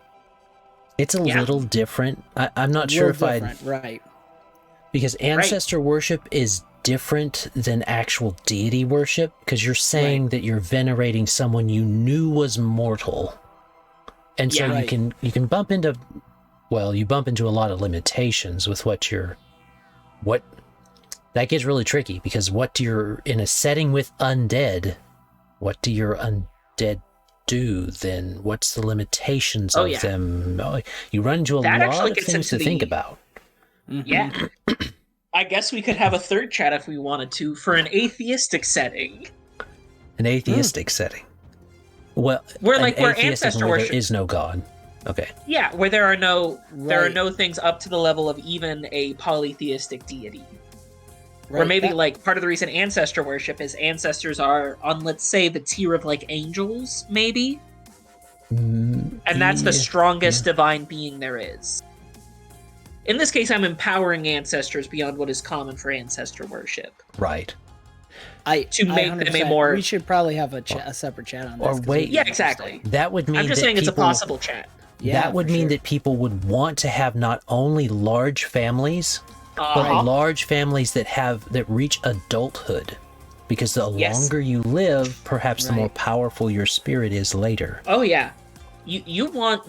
It's a little different. I'm not sure if right, because ancestor worship is different than actual deity worship, because you're saying that you're venerating someone you knew was mortal. And so Yeah. you can bump into, well, you bump into a lot of limitations with what that gets really tricky, because what you're in a setting with undead, what do your undead do then? What's the limitations of them? Oh, you run into a That lot actually of gets things to into think the- about. Yeah. I guess we could have a third chat if we wanted to for an atheistic setting. An atheistic setting. Well, Where, an like, where atheistic ancestor where worship- there is no god. Okay. Yeah, where there are no Right. things up to the level of even a polytheistic deity. Or Right, maybe that- like part of the reason ancestor worship is ancestors are on, let's say, the tier of like angels, maybe, and that's the Yeah. strongest divine being there is. In this case, I'm empowering ancestors beyond what is common for ancestor worship. Right. to make them a 100%. more- We should probably have a separate chat on this. Or 'cause wait- it'd be Yeah, interesting. exactly. That would mean I'm just that saying it's a people- possible chat. Yeah, that would for mean sure. that people would want to have not only large families, but Uh-huh. large families that reach adulthood. Because the Yes. longer you live, perhaps the more Right. powerful your spirit is later. Oh yeah, you want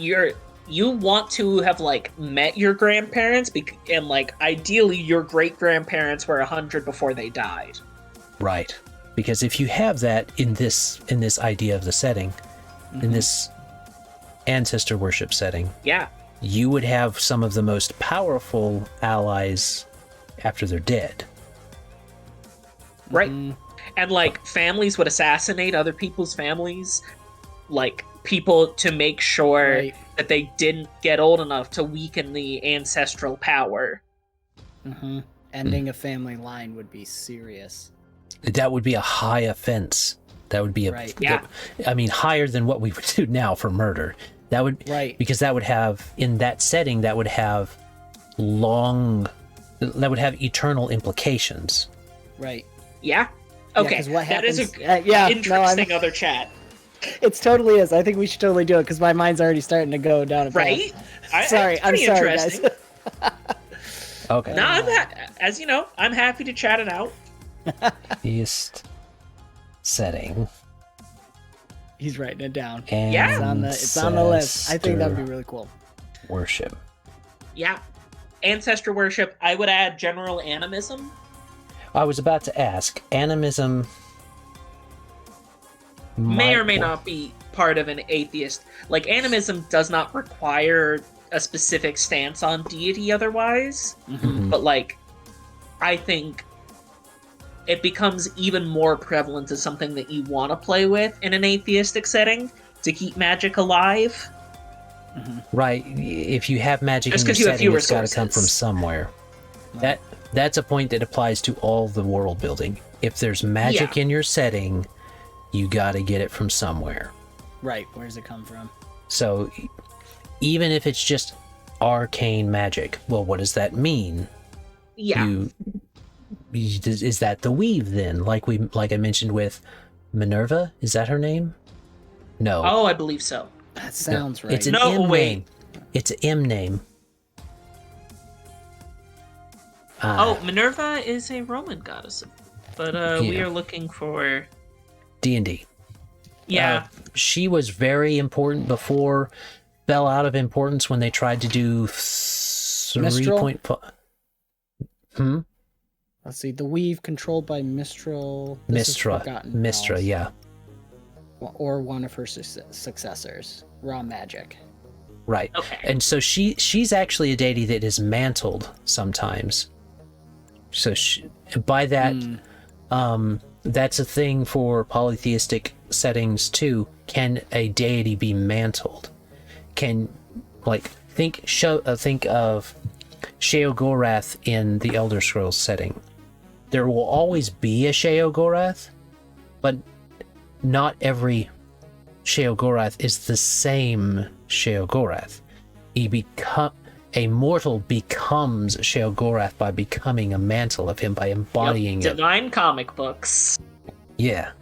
to have like met your grandparents, and like ideally your great grandparents were 100 before they died. Right. Because if you have that in this idea of the setting, in this ancestor worship setting, Yeah, you would have some of the most powerful allies after they're dead. right. And like families would assassinate other people's families, like people to make sure Right. that they didn't get old enough to weaken the ancestral power. Ending a family line would be serious. That would be a high offense. That would be a Right. Yeah. I mean, higher than what we would do now for murder. That would Right. because that would have in that setting that would have eternal implications. Right. Yeah. Yeah, Okay. 'cause what that is a happens- yeah, no, I'm- interesting other chat, It totally is. I think we should totally do it because my mind's already starting to go down a path. right? Sorry, It's I'm pretty sorry, guys. interesting. Okay. No, as you know, I'm happy to chat it out. East setting. He's writing it down. And It's on the list. I think that'd be really cool. worship. Yeah. Ancestor worship, I would add general animism. I was about to ask, animism May or may might- not be part of an atheist. Like, animism does not require a specific stance on deity otherwise, Mhm. but, like, I think it becomes even more prevalent as something that you want to play with in an atheistic setting to keep magic alive. Right. If you have magic Just in your 'cause you have setting, fewer it's got to come from sources. somewhere. That's a point that applies to all the world building. If there's magic Yeah. in your setting, you got to get it from somewhere. Right. Where does it come from? So even if it's just arcane magic, well, what does that mean? Yeah. Is that the weave then? Like I mentioned with Minerva, is that her name? No. Oh, I believe so. That sounds right. It's an No, M wait. name. It's an M name. Oh, Minerva is a Roman goddess, but we Yeah. are looking for D&D. yeah. She was very important before fell out of importance when they tried to do 3.5. Let's see. The weave controlled by Mistral. This is Mistra. Forgotten Mistra, Knowledge. yeah. Or one of her successors. Raw magic. Right. Okay. And so she's actually a deity that is mantled sometimes. So by that, that's a thing for polytheistic settings too. Can a deity be mantled? Think of Sheogorath in the Elder Scrolls setting. There will always be a Sheogorath, but not every Sheogorath is the same Sheogorath. A mortal becomes Sheogorath by becoming a mantle of him, by embodying it. Divine comic books. Yeah.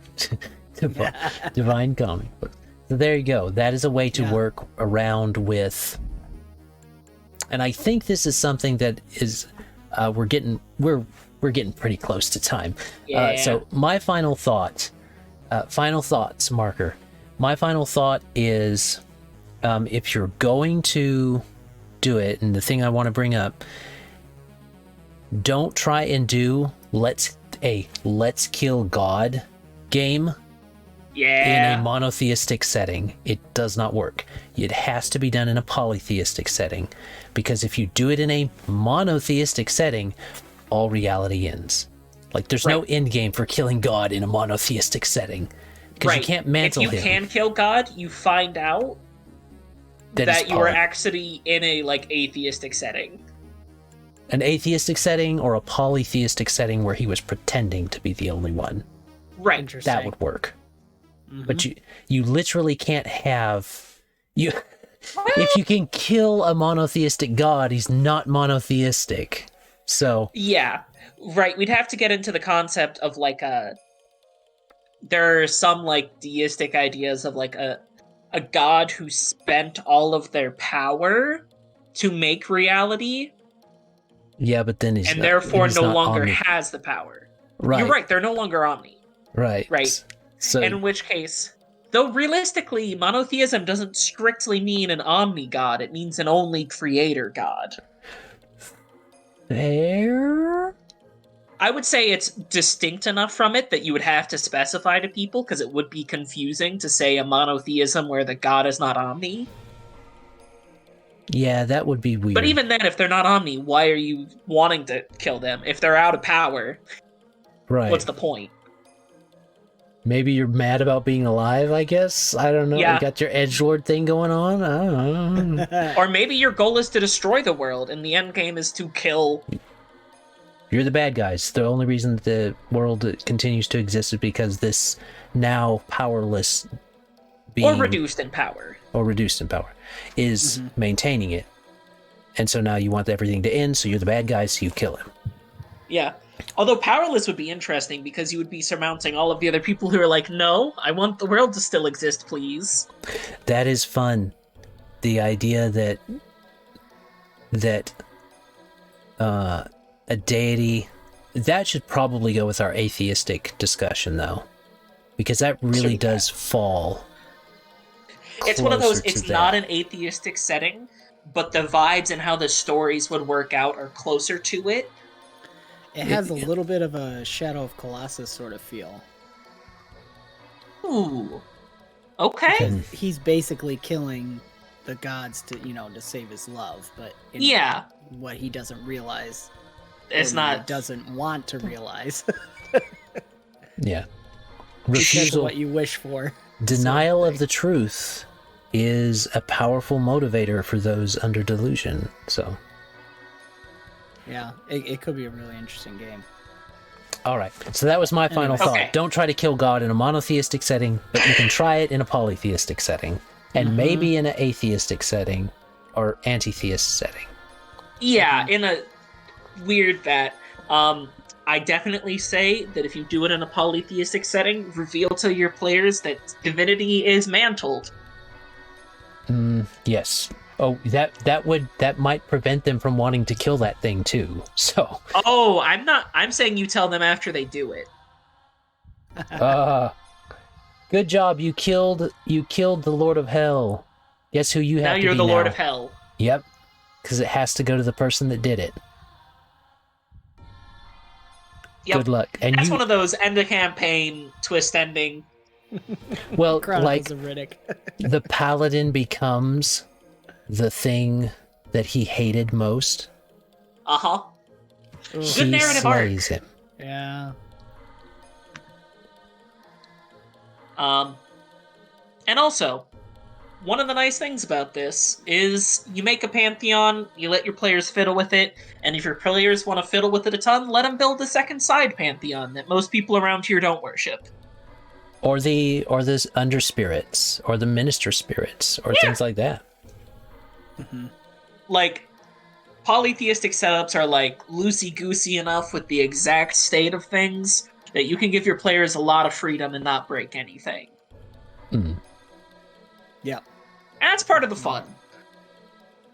Divine comic book. So there you go. That is a way to work around with. And I think this is something that is we're getting pretty close to time. Yeah. So my final thoughts marker. My final thought is if you're going to do it, and the thing I want to bring up, don't try and do let's kill God game Yeah. in a monotheistic setting. It does not work. It has to be done in a polytheistic setting, because if you do it in a monotheistic setting, all reality ends. Like, there's no end game for killing God in a monotheistic setting, because you can't mantle him. If you can kill God, you find out that you are actually in a atheistic setting. An atheistic setting or a polytheistic setting where he was pretending to be the only one. Right. Interesting. That would work. But you literally can't have you if you can kill a monotheistic god, he's not monotheistic. So Yeah. Right. We'd have to get into the concept of there are some deistic ideas of a god who spent all of their power to make reality, yeah, but then and therefore he's no not longer omni- has the power. right. You're right, they're no longer omni. Right. Right. So In which case, though realistically, monotheism doesn't strictly mean an omni god, it means an only creator god. there I would say it's distinct enough from it that you would have to specify to people, because it would be confusing to say a monotheism where the god is not omni. yeah, that would be weird. But even then, if they're not omni, why are you wanting to kill them? If they're out of power, right. what's the point? Maybe you're mad about being alive, I guess. I don't know. Yeah. You got your edgelord thing going on. I don't know. Or maybe your goal is to destroy the world, and the end game is to kill. You're the bad guys. The only reason that the world continues to exist is because this now powerless being, Or reduced in power. is maintaining it. And so now you want everything to end, so you're the bad guys, so you kill him. Yeah. Although powerless would be interesting, because you would be surmounting all of the other people who are like, no, I want the world to still exist, please. That is fun. The idea that a deity, that should probably go with our atheistic discussion, though, because that really does fall. It's one of those, closer to it's that. not an atheistic setting, but the vibes and how the stories would work out are closer to it. It has a little bit of a Shadow of Colossus sort of feel. Ooh. Okay. And- He's basically killing the gods to save his love, but Yeah. what he doesn't realize, It's or not. doesn't want to realize. Yeah. Because of Refusal, what you wish for. denial of the truth is a powerful motivator for those under delusion. So, Yeah, it could be a really interesting game. all right. So that was my final thought. Okay. Don't try to kill God in a monotheistic setting, but you can try it in a polytheistic setting, and maybe in an atheistic setting or anti-theist setting. Yeah, in a weird that. I definitely say that if you do it in a polytheistic setting, reveal to your players that divinity is mantled. Yes. Oh, that might prevent them from wanting to kill that thing too. So, Oh, I'm saying you tell them after they do it. good job. You killed the Lord of Hell. Guess who you have Now to you're be the Lord now? of Hell. Yep. Because it has to go to the person that did it. Yep. Good luck. And That's you, one of those end of campaign twist ending. well, Chronicles of Riddick. the paladin becomes the thing that he hated most. Uh-huh. Good He narrative arc. slays him. Yeah. And also, one of the nice things about this is you make a pantheon, you let your players fiddle with it, and if your players want to fiddle with it a ton, let them build a second side pantheon that most people around here don't worship. Or the under spirits, or the minister spirits, or things like that. Like, polytheistic setups are loosey-goosey enough with the exact state of things that you can give your players a lot of freedom and not break anything. Yeah. And that's part of the fun.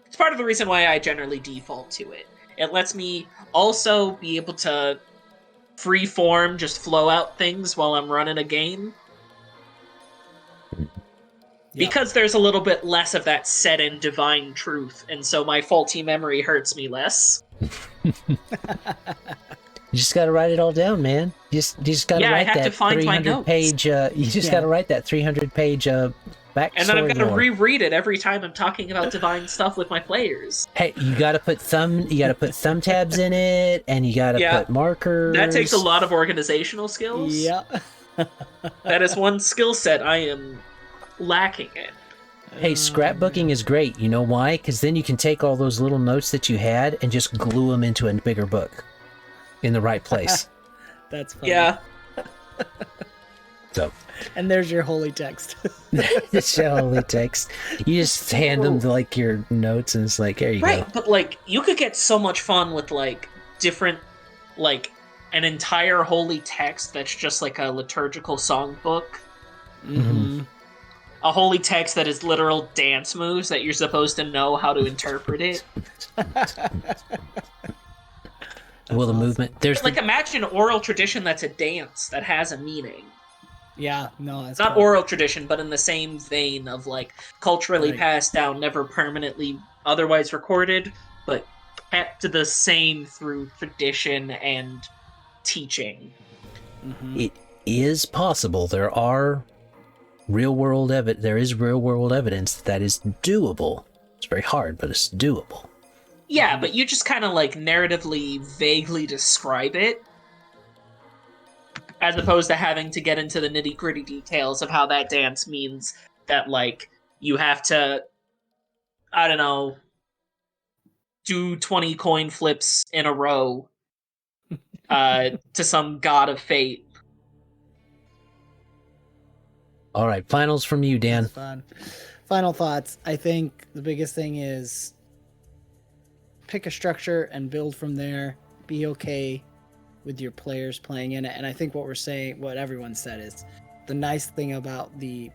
It's part of the reason why I generally default to it. It lets me also be able to free-form, just flow out things while I'm running a game. because there's a little bit less of that set in divine truth, and so my faulty memory hurts me less. You just got to write it all down, man. You just got to write that 300-page. You just got to write that 300-page backstory. And then I've got to reread it every time I'm talking about divine stuff with my players. Hey, you got to put thumb tabs in it, and you got to put markers. That takes a lot of organizational skills. Yeah. That is one skill set I am lacking in. Hey, scrapbooking is great. You know why? Because then you can take all those little notes that you had and just glue them into a bigger book in the right place. That's funny. Yeah. So. And there's your holy text. That's your holy text. You just hand them like your notes, and it's like, there you go. Right, but like you could get so much fun with like different, like an entire holy text that's just like a liturgical songbook. Mm-hmm. A holy text that is literal dance moves that you're supposed to know how to interpret it. Will the movement? There's like imagine oral tradition that's a dance that has a meaning. Yeah, no, it's not oral tradition, but in the same vein of like culturally passed down, never permanently otherwise recorded, but kept the same through tradition and teaching. Mm-hmm. It is possible. There is real world evidence that is doable. It's very hard, but it's doable. Yeah, but you just kind of like narratively vaguely describe it, as opposed to having to get into the nitty-gritty details of how that dance means that, like, you have to, I don't know, do 20 coin flips in a row to some god of fate. All right, finals from you, Dan. That's fun. Final thoughts. I think the biggest thing is pick a structure and build from there. Be okay with your players playing in it. And I think what everyone said is the nice thing about the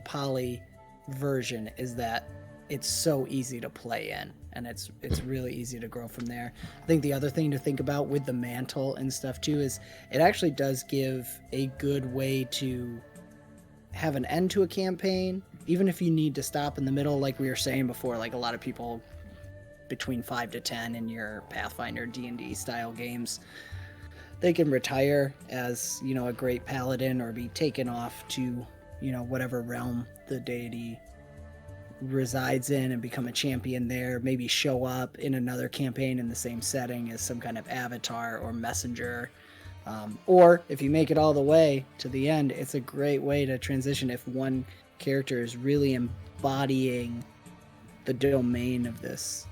poly version is that it's so easy to play in, and it's really easy to grow from there. I think the other thing to think about with the mantle and stuff too is it actually does give a good way to have an end to a campaign, even if you need to stop in the middle, like we were saying before. Like a lot of people between 5 to 10 in your Pathfinder D&D style games, they can retire as, a great paladin or be taken off to, whatever realm the deity resides in and become a champion there, maybe show up in another campaign in the same setting as some kind of avatar or messenger. Or if you make it all the way to the end, it's a great way to transition if one character is really embodying the domain of this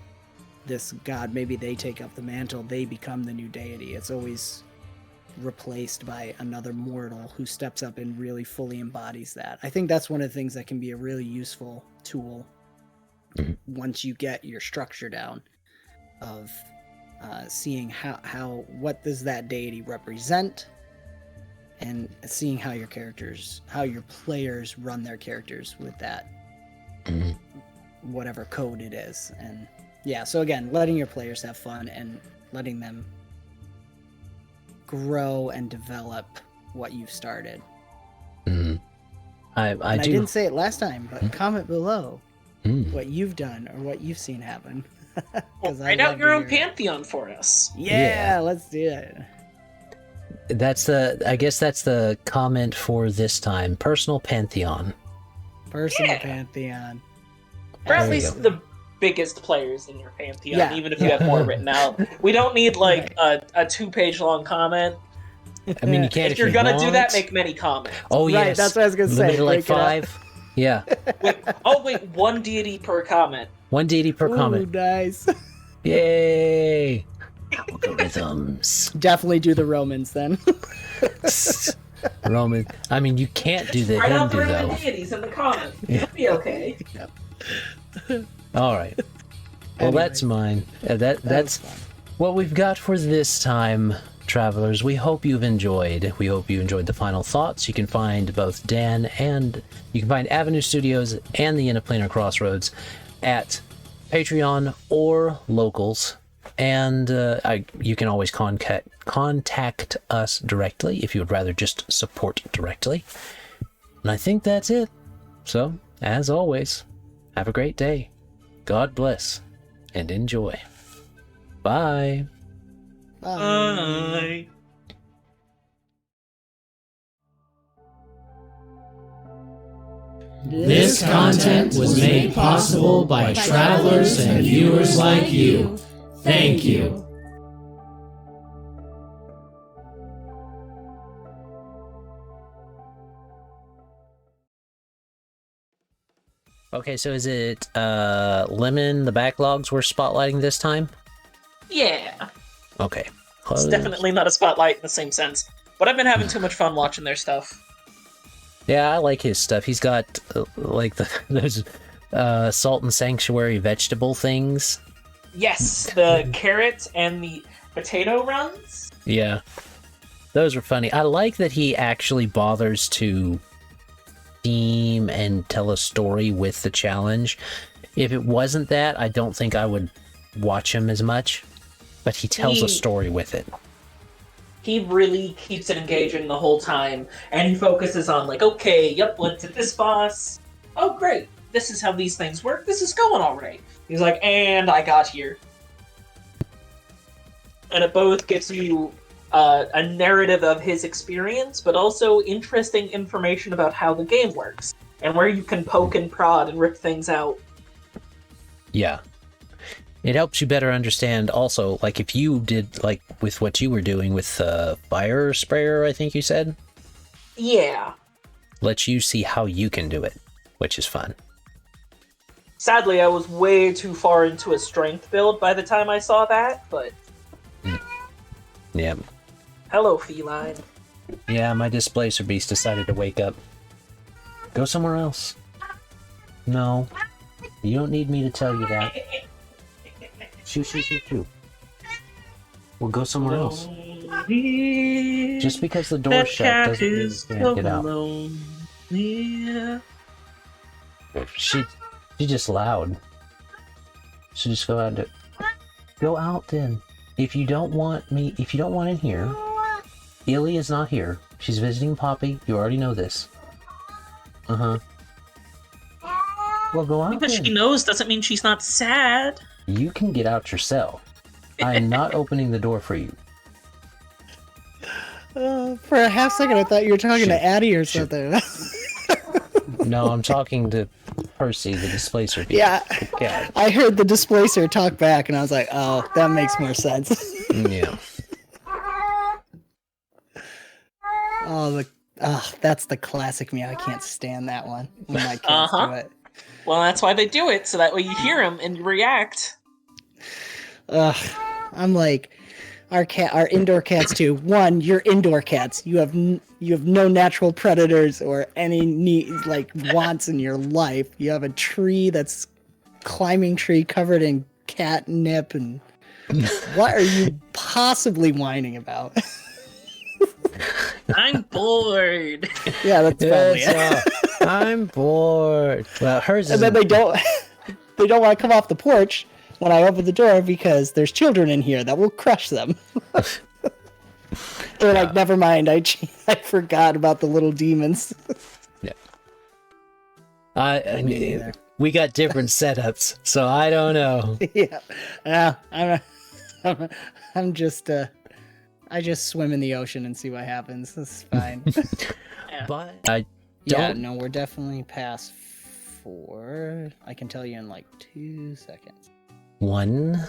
god. Maybe they take up the mantle, they become the new deity. It's always replaced by another mortal who steps up and really fully embodies that. I think that's one of the things that can be a really useful tool once you get your structure down of seeing how what does that deity represent, and seeing how your players run their characters with that whatever code it is. And yeah, so again, letting your players have fun and letting them grow and develop what you've started. I didn't say it last time, but comment below what you've done or what you've seen happen. Write out your own pantheon for us. Yeah, let's do it. I guess that's the comment for this time. Personal pantheon. Pantheon. Or at least the biggest players in your pantheon, even if you have more written out. We don't need like a 2-page long comment. I mean, you can't. If you're gonna do that, make many comments. Oh yes, right, that's what I was gonna say. Like 5. Yeah. Wait, 1 deity per comment. 1 deity per comment. Nice. Yay! Algorithms. Definitely do the Romans then. Roman. I mean, you can't do the Write out Hindu the though. deities in the comments. It'll be okay. All right. Well, Anyway. that's mine. That's what we've got for this time, travelers. We hope you've enjoyed. We hope you enjoyed the final thoughts. You can find both Dan and you can find Avenue Studios and the Inn of Planar Crossroads at Patreon or Locals. And you can always contact us directly if you would rather just support directly. And I think that's it. So, as always, have a great day. God bless and enjoy. Bye. Bye. This content was made possible by travelers and viewers like you. Thank you. Okay, so is it Lemon, the backlogs we're spotlighting this time? Yeah. Okay. It's definitely not a spotlight in the same sense, but I've been having too much fun watching their stuff. Yeah, I like his stuff. He's got like those Salt and Sanctuary vegetable things. Yes, the carrot and the potato runs. Yeah, those are funny. I like that he actually bothers to theme and tell a story with the challenge. If it wasn't that, I don't think I would watch him as much, but he tells a story with it. He really keeps it engaging the whole time, and he focuses on, like, okay, yep, let's hit this boss. Oh, great, this is how these things work. This is going all right. He's like, and I got here. And it both gives you a narrative of his experience, but also interesting information about how the game works, and where you can poke and prod and rip things out. Yeah. It helps you better understand also, like, if you did, like, with what you were doing with fire sprayer, I think you said? Yeah. Lets you see how you can do it, which is fun. Sadly, I was way too far into a strength build by the time I saw that, but... Yeah. Hello, feline. Yeah, my Displacer Beast decided to wake up. Go somewhere else. No. You don't need me to tell you that. Shoo, shoo, shoo, shoo. Well, go somewhere else. Just because the door's shut doesn't mean you can't get out. Yeah. She's just loud. So just go out and go out then. If you don't want in here, Illy is not here. She's visiting Poppy. You already know this. Uh-huh. Well, go out Because then. she knows doesn't mean she's not sad. You can get out yourself. I am not opening the door for you. For a half second, I thought you were talking to Addie or something. No, I'm talking to Percy, the Displacer Beast. Yeah, Okay. I heard the Displacer talk back, and I was like, oh, that makes more sense. Yeah. That's the classic me. I can't stand that one when my kids do it. Well, that's why they do it, so that way you hear them and you react. I'm like, our indoor cats too. One, you're indoor cats. You have no natural predators or any wants in your life. You have a tree that's climbing tree covered in catnip, and what are you possibly whining about? I'm bored. Yeah, that's probably it. I'm bored. Well, hers is. And then they don't want to come off the porch when I open the door because there's children in here that will crush them. They're like, never mind, I forgot about the little demons. Yeah. We got different setups, so I don't know. Yeah. I'm just I just swim in the ocean and see what happens. That's fine. But I don't. Yeah, no, we're definitely past 4. I can tell you in like 2 seconds. 1,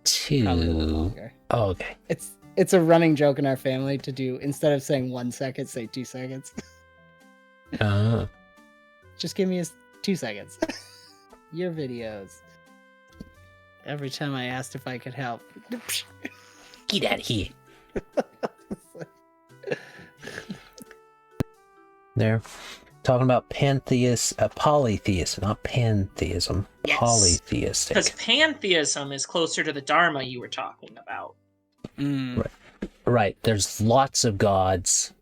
Probably a little 2. longer. Oh, okay. It's a running joke in our family to do, instead of saying 1 second, say 2 seconds. Just give me 2 seconds. Your videos. Every time I asked if I could help. Get out of here. They're talking about polytheism, not pantheism. Yes. Polytheistic. Because pantheism is closer to the Dharma you were talking about. Right. There's lots of gods.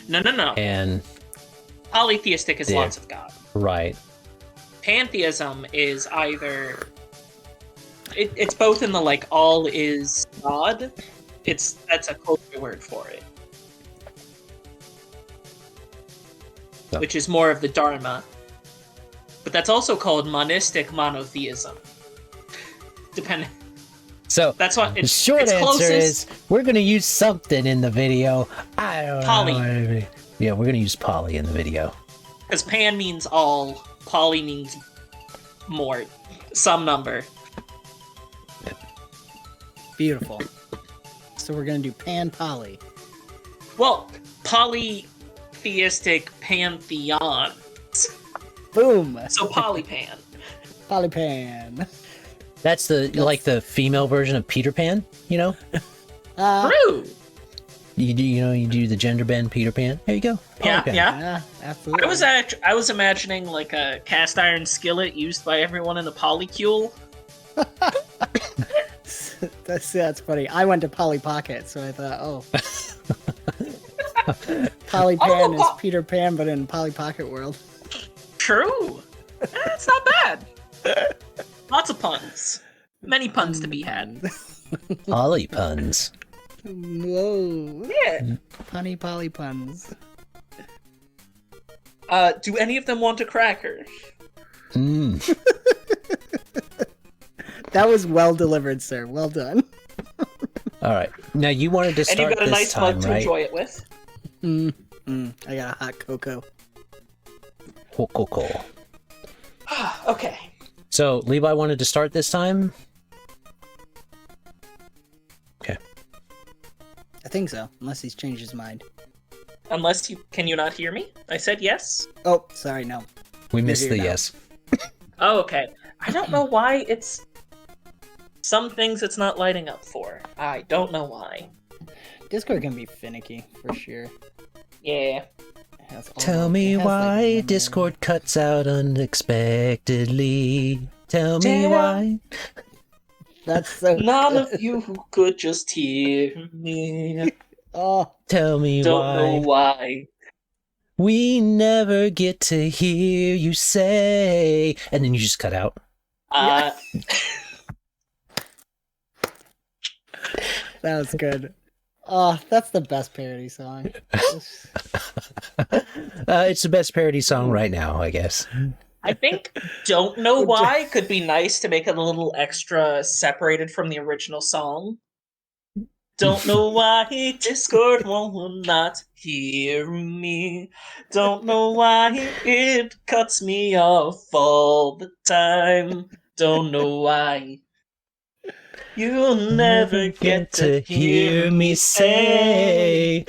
No. And Polytheistic is lots of God. right. Pantheism is either... It's both in the, like, all is God. That's a culture word for it. So- Which is more of the Dharma. But that's also called monistic monotheism. Depending. So That's what the it's. short it's answer closest. is we're going to use something in the video. I don't Poly. know. Yeah, we're going to use poly in the video. Because pan means all, poly means more, some number. Beautiful. So we're gonna do pan poly. Well, polytheistic pantheon. Boom. So polypan. Polypan. That's the female version of Peter Pan, you know? True. You do the gender bend Peter Pan. There you go. Yeah, Polypan. yeah. Yeah, absolutely. I was imagining like a cast iron skillet used by everyone in a polycule. That's funny. I went to Polly Pocket, so I thought, Polypan is Peter Pan, but in Polly Pocket world. True. It's not bad. Lots of puns. Many puns to be had. Poly puns. Whoa. Yeah. Punny Polly puns. Do any of them want a cracker? Mm. That was well delivered, sir. Well done. All right. Now you wanted to And start you've got a this nice time, mug to right? enjoy it with. I got a hot cocoa. Cool. Okay. So Levi wanted to start this time. Okay. I think so, unless he's changed his mind. Unless can you not hear me? I said yes. Oh, sorry, no. We missed here the now. yes. Oh, okay. I don't know why it's... Some things it's not lighting up for. I don't know why. Discord can be finicky, for sure. Yeah. Tell me why Discord cuts out unexpectedly. Tell me Damn. why. That's so None of you who could just hear me. Oh, Tell me Don't know why. why. We never get to hear you say. And then you just cut out. that was good. Oh, that's the best parody song. It's the best parody song right now, I guess. I think Don't Know Why could be nice to make it a little extra separated from the original song. Don't know why Discord will not hear me. Don't know why it cuts me off all the time. Don't know why. You'll never get to hear me say.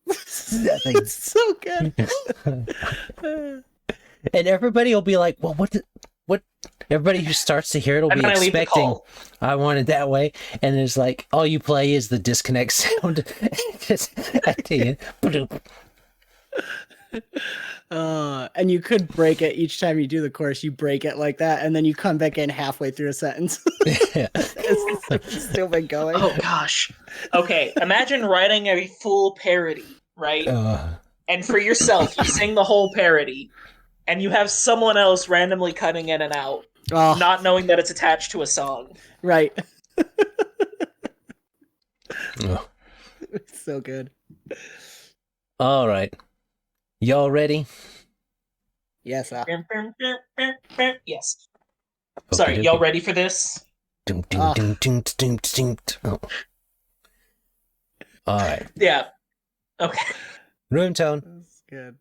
That's so good. And everybody will be like, well, what? Everybody who starts to hear it will And be then I leave the expecting, call. I want it that way. And there's like, all you play is the disconnect sound. Just at the end. Ba-doop. And you could break it each time you do the chorus. You break it like that, and then you come back in halfway through a sentence. Yeah. It's still been going. Oh gosh. Okay, imagine writing a full parody, right? And for yourself, you sing the whole parody, and you have someone else randomly cutting in and out, Oh, not knowing that it's attached to a song. right. Oh. It's so good. All right. Y'all ready? Yes, Yes. Sorry, y'all ready for this? Dum, Ah. dum, dum, dum, dum, dum, dum. Oh. All right. Yeah. Okay. Room tone. That's good.